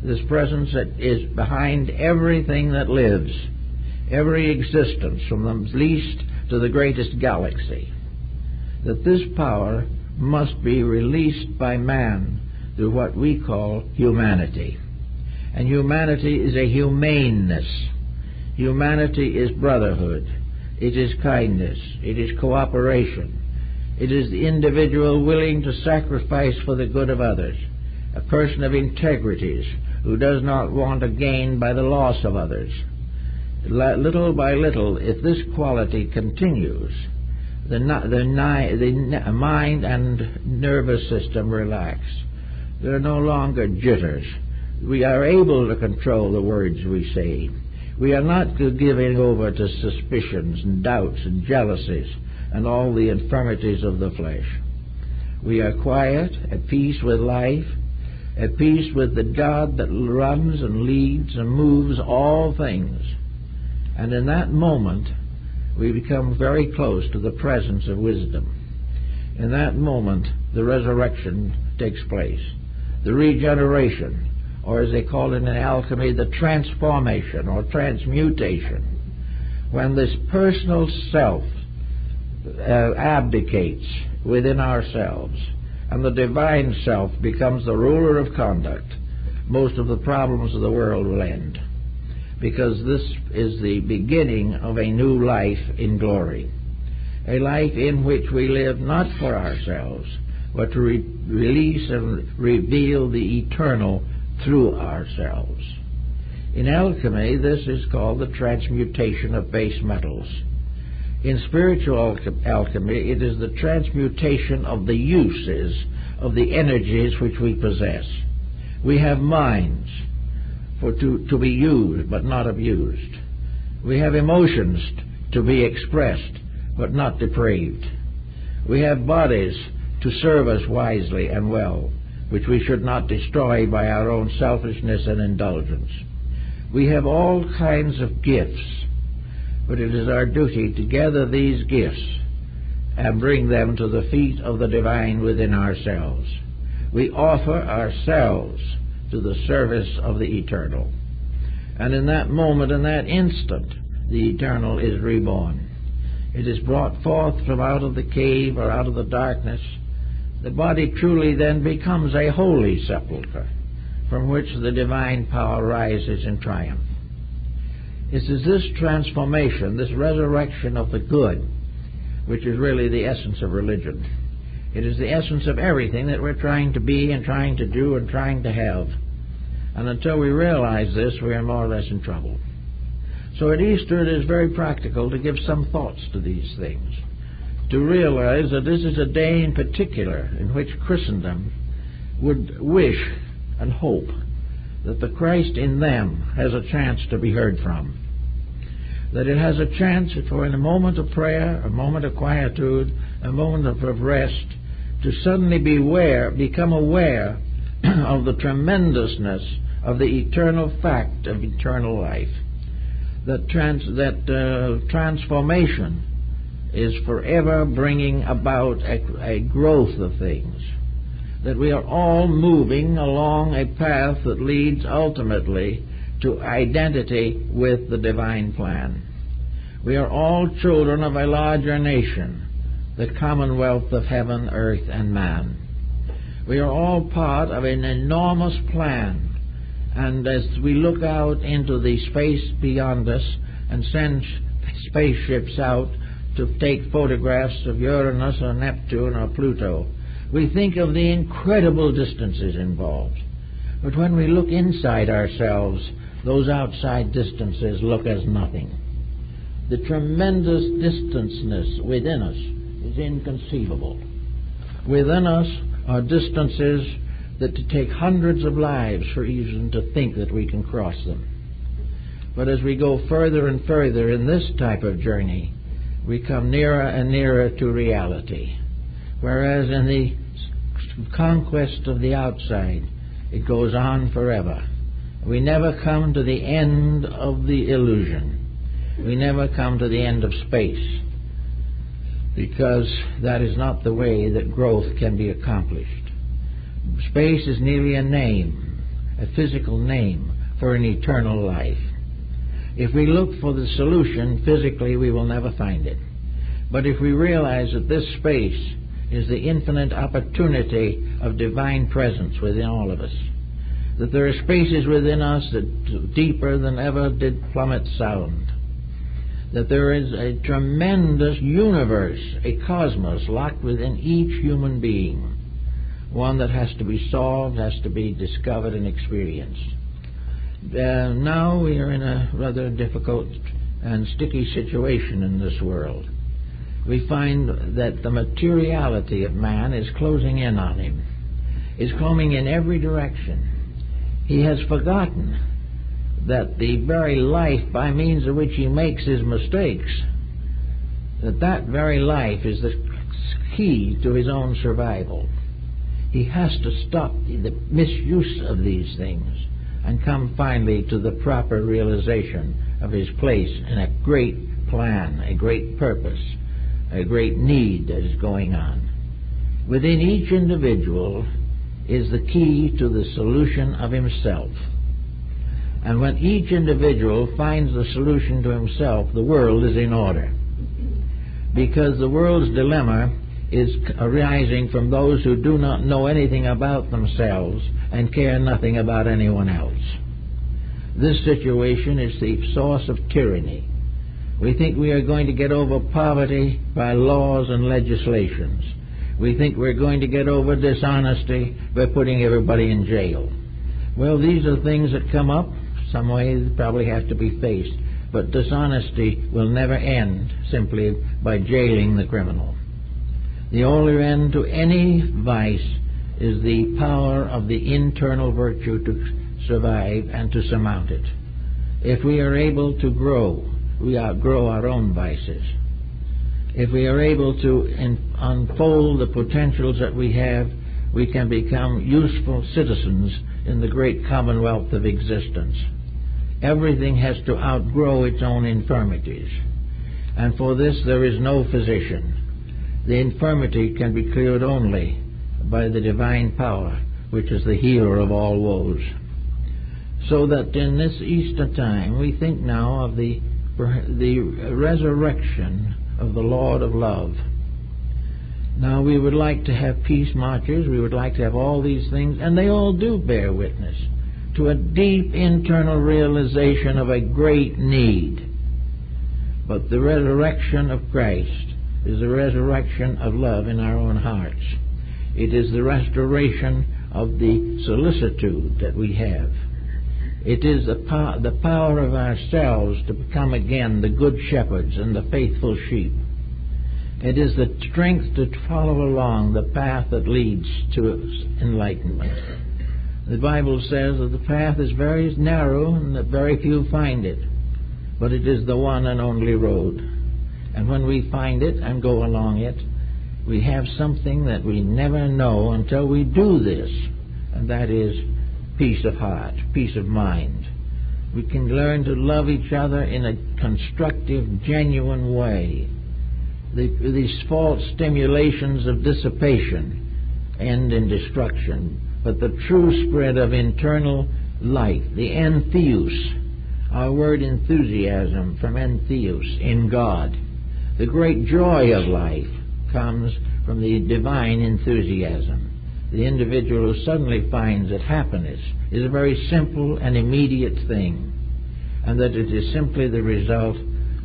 this presence that is behind everything that lives, every existence from the least to the greatest galaxy, that this power must be released by man through what we call humanity. And humanity is a humaneness. Humanity is brotherhood. It is kindness. It is cooperation. It is the individual willing to sacrifice for the good of others, a person of integrities who does not want to gain by the loss of others. Little by little, if this quality continues, the mind and nervous system relax. There are no longer jitters. We are able to control the words we say. We are not giving over to suspicions and doubts and jealousies and all the infirmities of the flesh. We are quiet, at peace with life, at peace with the God that runs and leads and moves all things. And in that moment, we become very close to the presence of wisdom. In that moment, the resurrection takes place. The regeneration, or as they call it in alchemy, the transformation or transmutation. When this personal self abdicates within ourselves and the divine self becomes the ruler of conduct, most of the problems of the world will end. Because this is the beginning of a new life in glory. A life in which we live not for ourselves, but to release and reveal the eternal through ourselves. In alchemy, this is called the transmutation of base metals. In spiritual alchemy, it is the transmutation of the uses of the energies which we possess. We have minds to be used but not abused. We have emotions to be expressed but not depraved. We have bodies to serve us wisely and well, which we should not destroy by our own selfishness and indulgence. We have all kinds of gifts, but it is our duty to gather these gifts and bring them to the feet of the divine within ourselves. We offer ourselves to the service of the eternal. And in that moment, in that instant, the eternal is reborn. It is brought forth from out of the cave or out of the darkness. The body truly then becomes a holy sepulchre from which the divine power rises in triumph. It is this transformation, this resurrection of the good, which is really the essence of religion. It is the essence of everything that we're trying to be and trying to do and trying to have. And until we realize this, we are more or less in trouble. So at Easter, it is very practical to give some thoughts to these things, to realize that this is a day in particular in which Christendom would wish and hope that the Christ in them has a chance to be heard from, that it has a chance for in a moment of prayer, a moment of quietude, a moment of rest, to suddenly become aware of the tremendousness of the eternal fact of eternal life. that transformation is forever bringing about a growth of things, that we are all moving along a path that leads ultimately to identity with the divine plan. We are all children of a larger nation, the commonwealth of heaven, earth, and man. We are all part of an enormous plan, and as we look out into the space beyond us and send spaceships out to take photographs of Uranus or Neptune or Pluto, we think of the incredible distances involved. But when we look inside ourselves, those outside distances look as nothing. The tremendous distanceness within us is inconceivable. Within us are distances that take hundreds of lives for even to think that we can cross them. But as we go further and further in this type of journey, we come nearer and nearer to reality. Whereas in the conquest of the outside, it goes on forever. We never come to the end of the illusion. We never come to the end of space, because that is not the way that growth can be accomplished. Space is merely a name, a physical name for an eternal life. If we look for the solution physically, we will never find it. But if we realize that this space is the infinite opportunity of divine presence within all of us, that there are spaces within us that are deeper than ever did plummet sound, that there is a tremendous universe, a cosmos locked within each human being, one that has to be solved, has to be discovered and experienced. Now we are in a rather difficult and sticky situation in this world. We find that the materiality of man is closing in on him, is coming in every direction. He has forgotten that the very life by means of which he makes his mistakes, that very life is the key to his own survival. He has to stop the misuse of these things and come finally to the proper realization of his place in a great plan, a great purpose, a great need that is going on. Within each individual is the key to the solution of himself. And when each individual finds the solution to himself, the world is in order. Because the world's dilemma is arising from those who do not know anything about themselves and care nothing about anyone else. This situation is the source of tyranny. We think we are going to get over poverty by laws and legislations. We think we're going to get over dishonesty by putting everybody in jail. Well, these are things that come up. Some way they probably have to be faced. But dishonesty will never end simply by jailing the criminal. The only end to any vice is the power of the internal virtue to survive and to surmount it. If we are able to grow, we outgrow our own vices. If we are able to unfold the potentials that we have, we can become useful citizens in the great commonwealth of existence. Everything has to outgrow its own infirmities, and for this there is no physician. The infirmity can be cleared only by the divine power, which is the healer of all woes. So that in this Easter time we think now of the resurrection of the Lord of love. Now we would like to have peace marches, we would like to have all these things, and they all do bear witness to a deep internal realization of a great need. But the resurrection of Christ is the resurrection of love in our own hearts. It is the restoration of the solicitude that we have. It is the power of ourselves to become again the good shepherds and the faithful sheep. It is the strength to follow along the path that leads to enlightenment. The Bible says that the path is very narrow and that very few find it, but it is the one and only road. And when we find it and go along it, we have something that we never know until we do this, and that is peace of heart, peace of mind. We can learn to love each other in a constructive, genuine way. These false stimulations of dissipation end in destruction, but the true spread of internal life, the entheos, our word enthusiasm from entheos, in God. The great joy of life comes from the divine enthusiasm. The individual who suddenly finds that happiness is a very simple and immediate thing, and that it is simply the result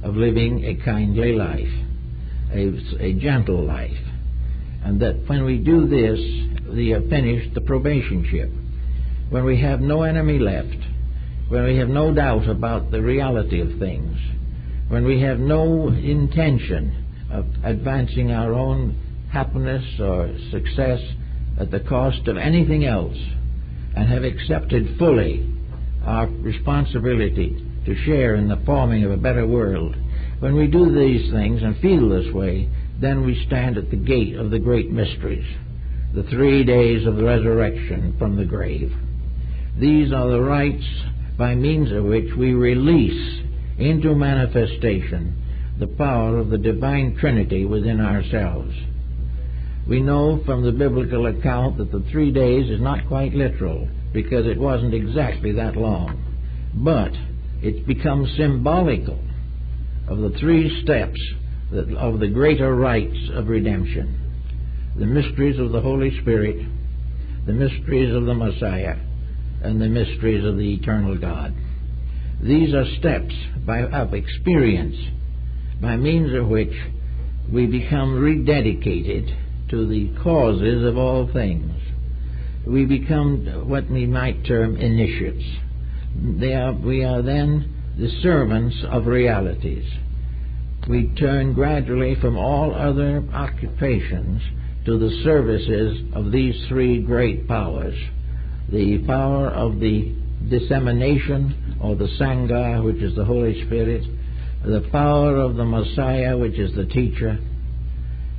of living a kindly life, a gentle life, and that when we do this, we have finished the probationship. When we have no enemy left, when we have no doubt about the reality of things, when we have no intention of advancing our own happiness or success at the cost of anything else, and have accepted fully our responsibility to share in the forming of a better world, when we do these things and feel this way, then we stand at the gate of the great mysteries, the 3 days of the resurrection from the grave. These are the rites by means of which we release into manifestation the power of the divine Trinity within ourselves. We know from the biblical account that the 3 days is not quite literal, because it wasn't exactly that long, but it becomes symbolical of the 3 steps of the greater rites of redemption: the mysteries of the Holy Spirit, the mysteries of the Messiah, and the mysteries of the eternal God. These are steps of experience by means of which we become rededicated to the causes of all things. We become what we might term initiates. We are then the servants of realities. We turn gradually from all other occupations to the services of these 3 great powers: the power of the dissemination, or the Sangha, which is the Holy Spirit, the power of the Messiah, which is the teacher,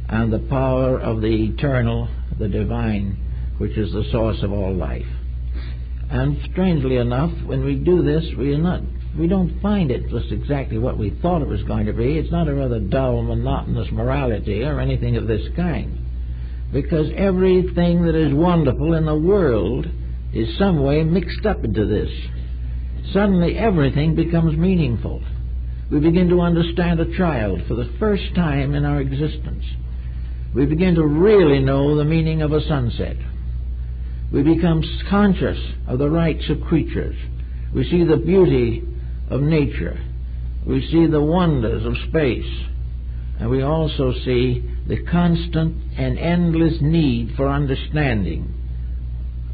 and the power of the eternal, the divine, which is the source of all life. And strangely enough, when we do this, we don't find it just exactly what we thought it was going to be. It's not a rather dull, monotonous morality or anything of this kind, because everything that is wonderful in the world is some way mixed up into this. Suddenly everything becomes meaningful. We begin to understand a child for the first time in our existence. We begin to really know the meaning of a sunset. We become conscious of the rights of creatures. We see the beauty of nature. We see the wonders of space. And we also see the constant and endless need for understanding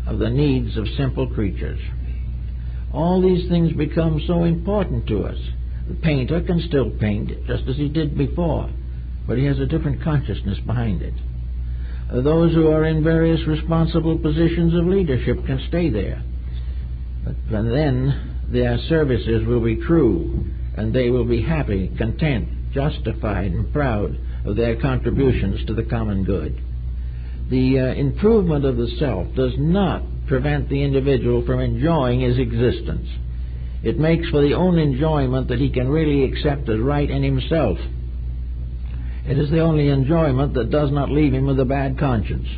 of the needs of simple creatures. All these things become so important to us. The painter can still paint just as he did before, but he has a different consciousness behind it. Those who are in various responsible positions of leadership can stay there, but then their services will be true, and they will be happy, content, justified, and proud of their contributions to the common good. The improvement of the self does not prevent the individual from enjoying his existence. It makes for the own enjoyment that he can really accept as right in himself. It is the only enjoyment that does not leave him with a bad conscience.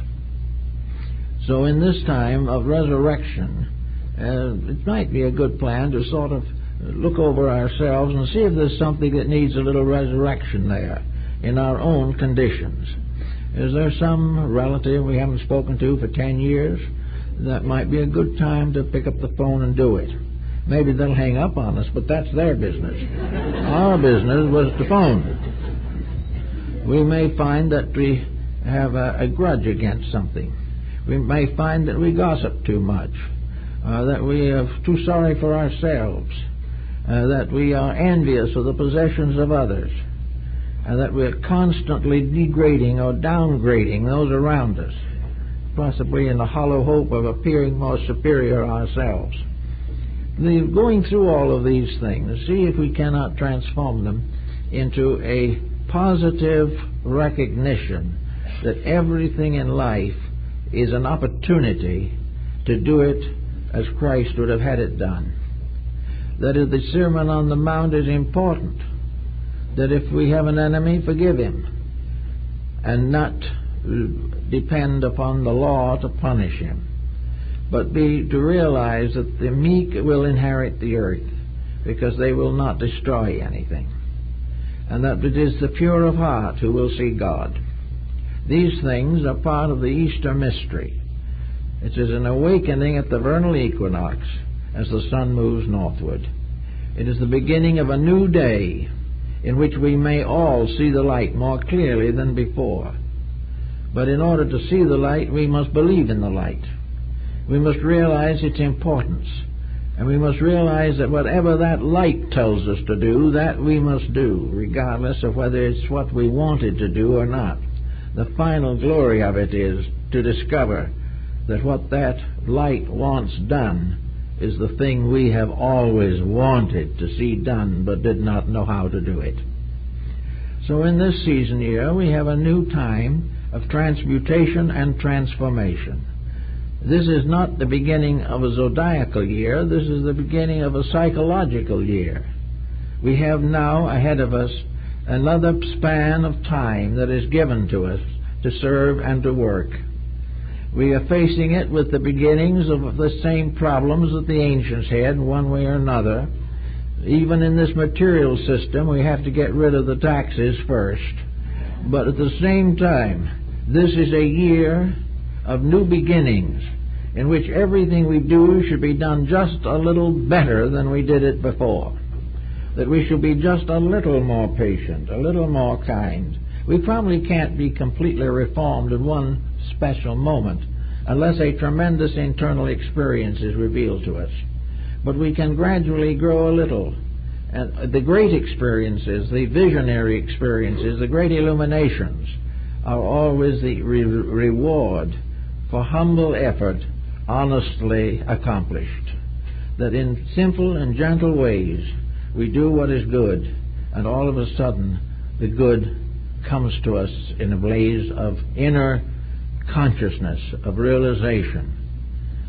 So in this time of resurrection, it might be a good plan to sort of look over ourselves and see if there's something that needs a little resurrection there in our own conditions. Is there some relative we haven't spoken to for 10 years? That might be a good time to pick up the phone and do it. Maybe they'll hang up on us, but that's their business. Our business was to phone. We may find that we have a grudge against something. We may find that we gossip too much, that we are too sorry for ourselves, that we are envious of the possessions of others, and that we're constantly degrading or downgrading those around us, possibly in the hollow hope of appearing more superior ourselves. Going through all of these things, see if we cannot transform them into a positive recognition that everything in life is an opportunity to do it as Christ would have had it done. that the Sermon on the Mount is important, that if we have an enemy, forgive him, and not depend upon the law to punish him, but to realize that the meek will inherit the earth, because they will not destroy anything, and that it is the pure of heart who will see God. These things are part of the Easter mystery. It is an awakening at the vernal equinox as the sun moves northward. It is the beginning of a new day in which we may all see the light more clearly than before. But in order to see the light, we must believe in the light. We must realize its importance, and we must realize that whatever that light tells us to do, that we must do, regardless of whether it's what we wanted to do or not. The final glory of it is to discover that what that light wants done is the thing we have always wanted to see done but did not know how to do it. So in this season year, we have a new time of transmutation and transformation. This is not the beginning of a zodiacal year. This is the beginning of a psychological year. We have now ahead of us another span of time that is given to us to serve and to work. We are facing it with the beginnings of the same problems that the ancients had in one way or another. Even in this material system, we have to get rid of the taxes first. But at the same time, this is a year of new beginnings in which everything we do should be done just a little better than we did it before. That we should be just a little more patient, a little more kind. We probably can't be completely reformed in one special moment unless a tremendous internal experience is revealed to us. But we can gradually grow a little. And the great experiences, the visionary experiences, the great illuminations are always the reward for humble effort honestly accomplished. That in simple and gentle ways we do what is good, and all of a sudden the good comes to us in a blaze of inner consciousness, of realization.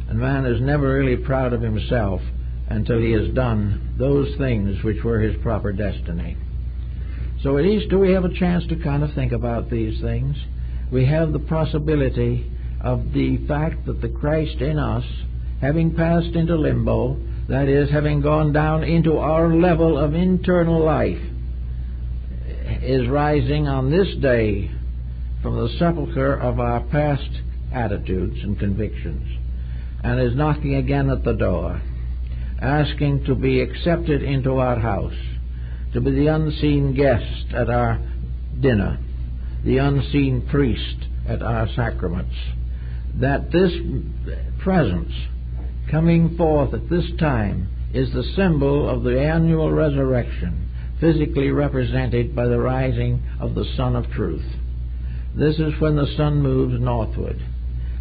And man is never really proud of himself until he has done those things which were his proper destiny. So at Easter we have a chance to kind of think about these things. We have the possibility of the fact that the Christ in us, having passed into limbo, that is, having gone down into our level of internal life, is rising on this day from the sepulchre of our past attitudes and convictions, and is knocking again at the door, asking to be accepted into our house, to be the unseen guest at our dinner, the unseen priest at our sacraments. That this presence coming forth at this time is the symbol of the annual resurrection, physically represented by the rising of the Sun of Truth. This is when the sun moves northward,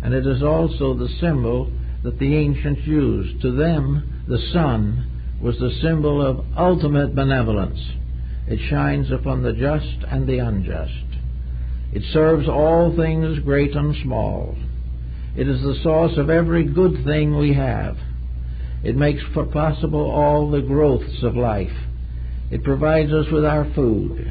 and it is also the symbol that the ancients used. To them, the sun was the symbol of ultimate benevolence. It shines upon the just and the unjust. It serves all things great and small. It is the source of every good thing we have. It makes possible all the growths of life. It provides us with our food.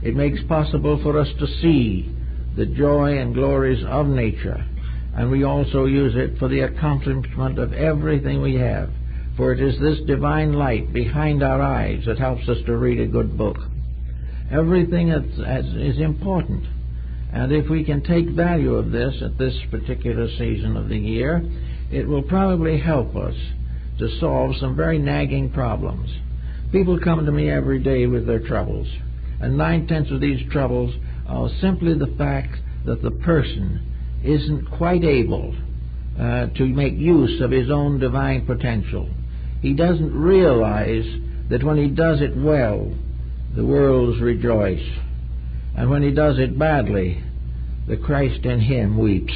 It makes possible for us to see the joy and glories of nature. And we also use it for the accomplishment of everything we have. For it is this divine light behind our eyes that helps us to read a good book. Everything is important. And if we can take value of this at this particular season of the year, it will probably help us to solve some very nagging problems. People come to me every day with their troubles, and 9/10 of these troubles are simply the fact that the person isn't quite able to make use of his own divine potential. He doesn't realize that when he does it well, the worlds rejoice. And when he does it badly, the Christ in him weeps.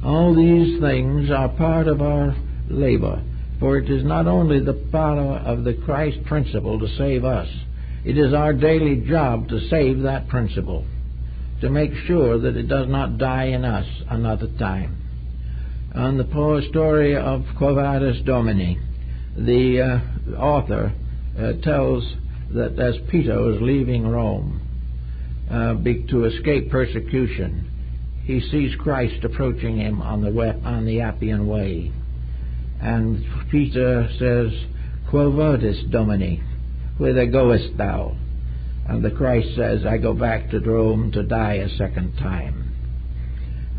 All these things are part of our labor, for it is not only the power of the Christ principle to save us, it is our daily job to save that principle, to make sure that it does not die in us another time. On the poor story of Quo Vadis Domini, the author tells that as Peter was leaving Rome to escape persecution, he sees Christ approaching him on the Appian Way. And Peter says, "Quo vadis, Domine? Whither goest thou?" And the Christ says, "I go back to Rome to die a second time."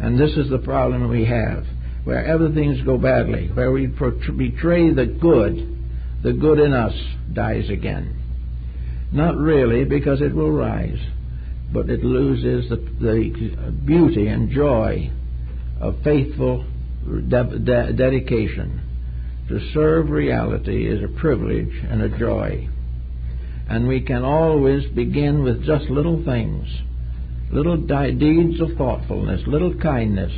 And this is the problem we have. Wherever things go badly, where we betray the good in us dies again. Not really, because it will rise, but it loses the beauty and joy of faithful dedication. To serve reality is a privilege and a joy. And we can always begin with just little things, little deeds of thoughtfulness, little kindness.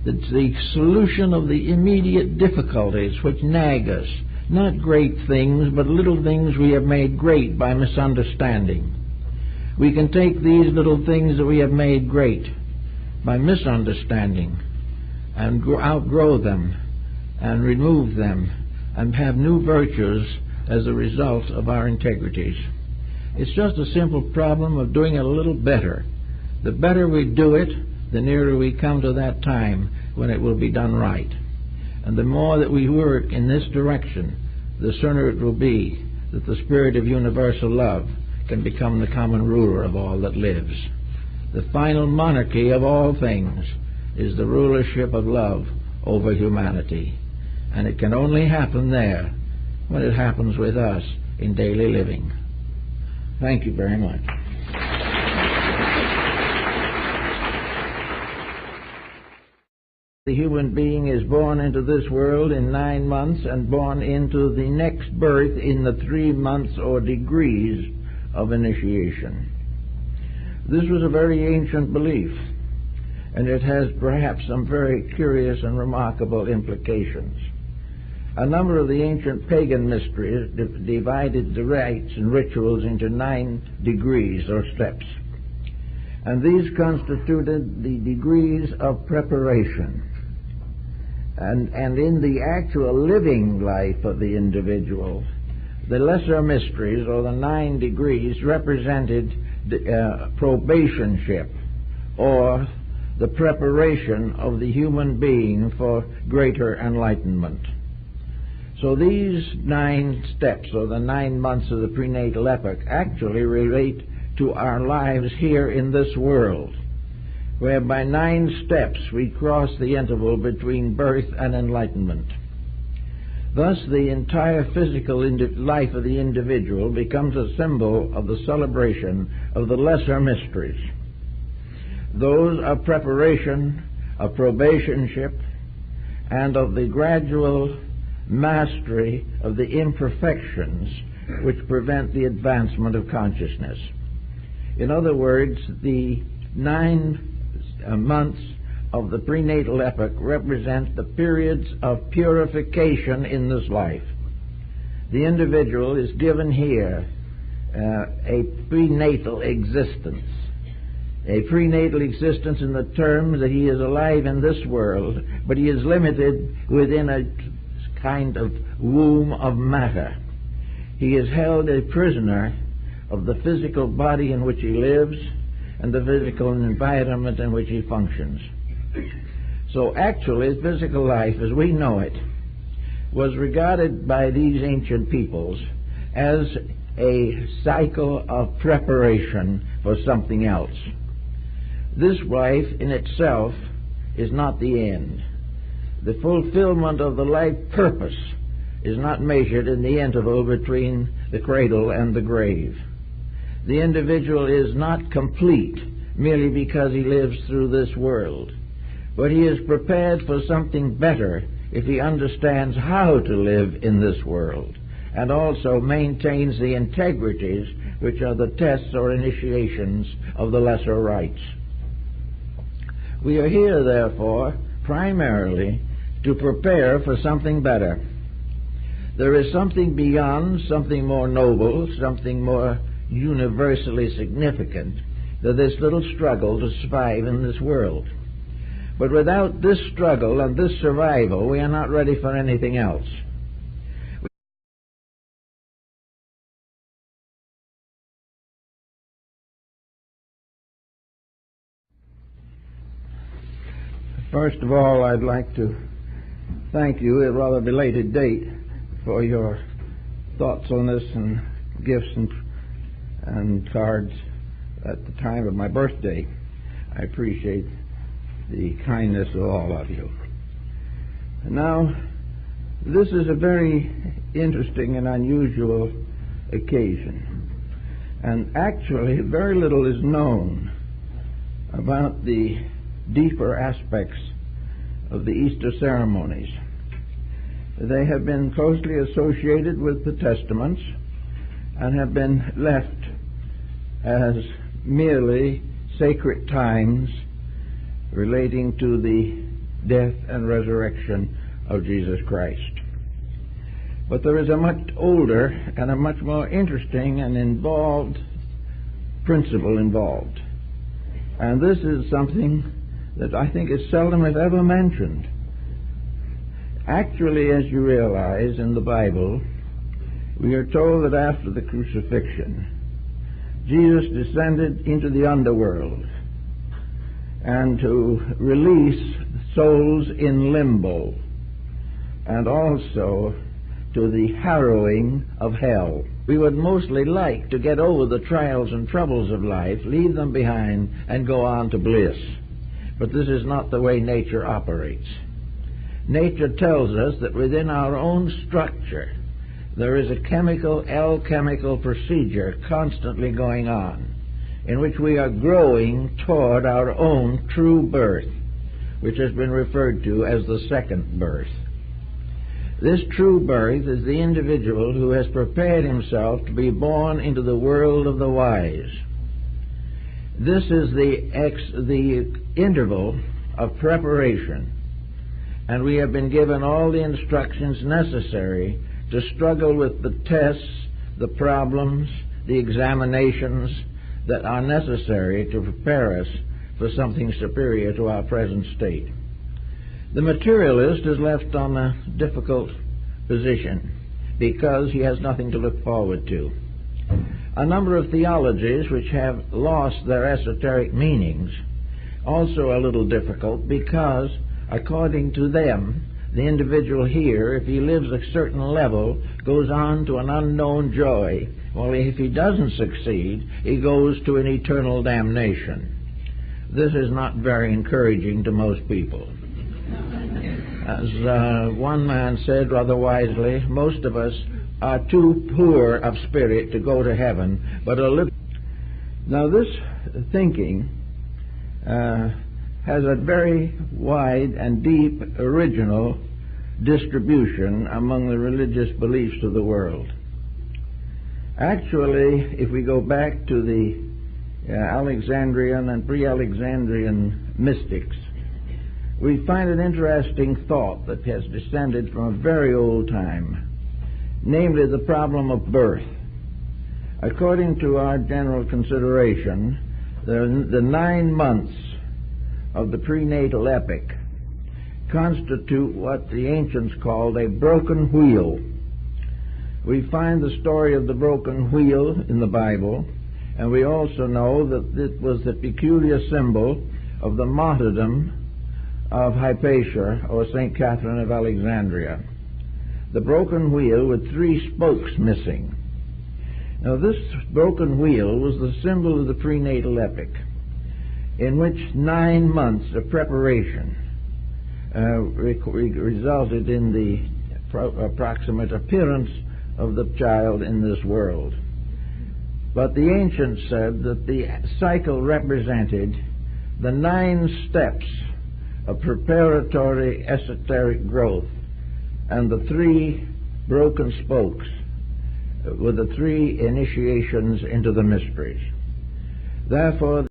It's the solution of the immediate difficulties which nag us. Not great things, but little things we have made great by misunderstanding. We can take these little things that we have made great by misunderstanding and outgrow them and remove them and have new virtues as a result of our integrities. It's just a simple problem of doing it a little better. The better we do it, the nearer we come to that time when it will be done right. And the more that we work in this direction, the sooner it will be that the spirit of universal love can become the common ruler of all that lives. The final monarchy of all things is the rulership of love over humanity. And it can only happen there when it happens with us in daily living. Thank you very much. The human being is born into this world in 9 months and born into the next birth in the 3 months or degrees of initiation. This was a very ancient belief, and it has perhaps some very curious and remarkable implications. A number of the ancient pagan mysteries divided the rites and rituals into 9 degrees or steps, and these constituted the degrees of preparation. And in the actual living life of the individual, the lesser mysteries, or the 9 degrees, represented the probationship, or the preparation of the human being for greater enlightenment. So these 9 steps, or the 9 months of the prenatal epoch, actually relate to our lives here in this world, where by 9 steps we cross the interval between birth and enlightenment. Thus, the entire physical life of the individual becomes a symbol of the celebration of the lesser mysteries. Those of preparation, of probationship, and of the gradual mastery of the imperfections which prevent the advancement of consciousness. In other words, the 9 months of the prenatal epoch represent the periods of purification in this life. The individual is given here a prenatal existence. A prenatal existence in the terms that he is alive in this world, but he is limited within a kind of womb of matter. He is held a prisoner of the physical body in which he lives and the physical environment in which he functions. So actually, physical life as we know it was regarded by these ancient peoples as a cycle of preparation for something else. This life in itself is not the end. The fulfillment of the life purpose is not measured in the interval between the cradle and the grave. The individual is not complete merely because he lives through this world, but he is prepared for something better if he understands how to live in this world and also maintains the integrities which are the tests or initiations of the lesser rites. We are here, therefore, primarily to prepare for something better. There is something beyond, something more noble, something more universally significant than this little struggle to survive in this world. But without this struggle and this survival, we are not ready for anything else. First of all, I'd like to thank you at a rather belated date for your thoughts on this and gifts and cards at the time of my birthday. I appreciate the kindness of all of you. Now, this is a very interesting and unusual occasion, and actually very little is known about the deeper aspects of the Easter ceremonies. They have been closely associated with the Testaments and have been left as merely sacred times relating to the death and resurrection of Jesus Christ. But there is a much older and a much more interesting and involved principle involved. And this is something that I think is seldom if ever mentioned. Actually, as you realize, in the Bible, we are told that after the crucifixion, Jesus descended into the underworld and to release souls in limbo, and also to the harrowing of hell. We would mostly like to get over the trials and troubles of life, leave them behind, and go on to bliss. But this is not the way nature operates. Nature tells us that within our own structure there is a alchemical procedure constantly going on, in which we are growing toward our own true birth, which has been referred to as the second birth. This true birth is the individual who has prepared himself to be born into the world of the wise. This is the interval of preparation, and we have been given all the instructions necessary to struggle with the tests, the problems, the examinations that are necessary to prepare us for something superior to our present state. The materialist is left on a difficult position because he has nothing to look forward to. A number of theologies which have lost their esoteric meanings also are a little difficult because, according to them, the individual here, if he lives a certain level, goes on to an unknown joy. Well, if he doesn't succeed, he goes to an eternal damnation. This is not very encouraging to most people. As one man said rather wisely, most of us are too poor of spirit to go to heaven, but a little. Now, this thinking has a very wide and deep original distribution among the religious beliefs of the world. Actually, if we go back to the Alexandrian and pre-Alexandrian mystics, we find an interesting thought that has descended from a very old time, namely the problem of birth. According to our general consideration, the 9 months of the prenatal epoch constitute what the ancients called a broken wheel. We find the story of the broken wheel in the Bible, and we also know that it was the peculiar symbol of the martyrdom of Hypatia, or St. Catherine of Alexandria. The broken wheel with 3 spokes missing. Now, this broken wheel was the symbol of the prenatal epoch, in which 9 months of preparation resulted in the approximate appearance of the child in this world. But the ancients said that the cycle represented the 9 steps of preparatory esoteric growth, and the 3 broken spokes were the 3 initiations into the mysteries. Therefore,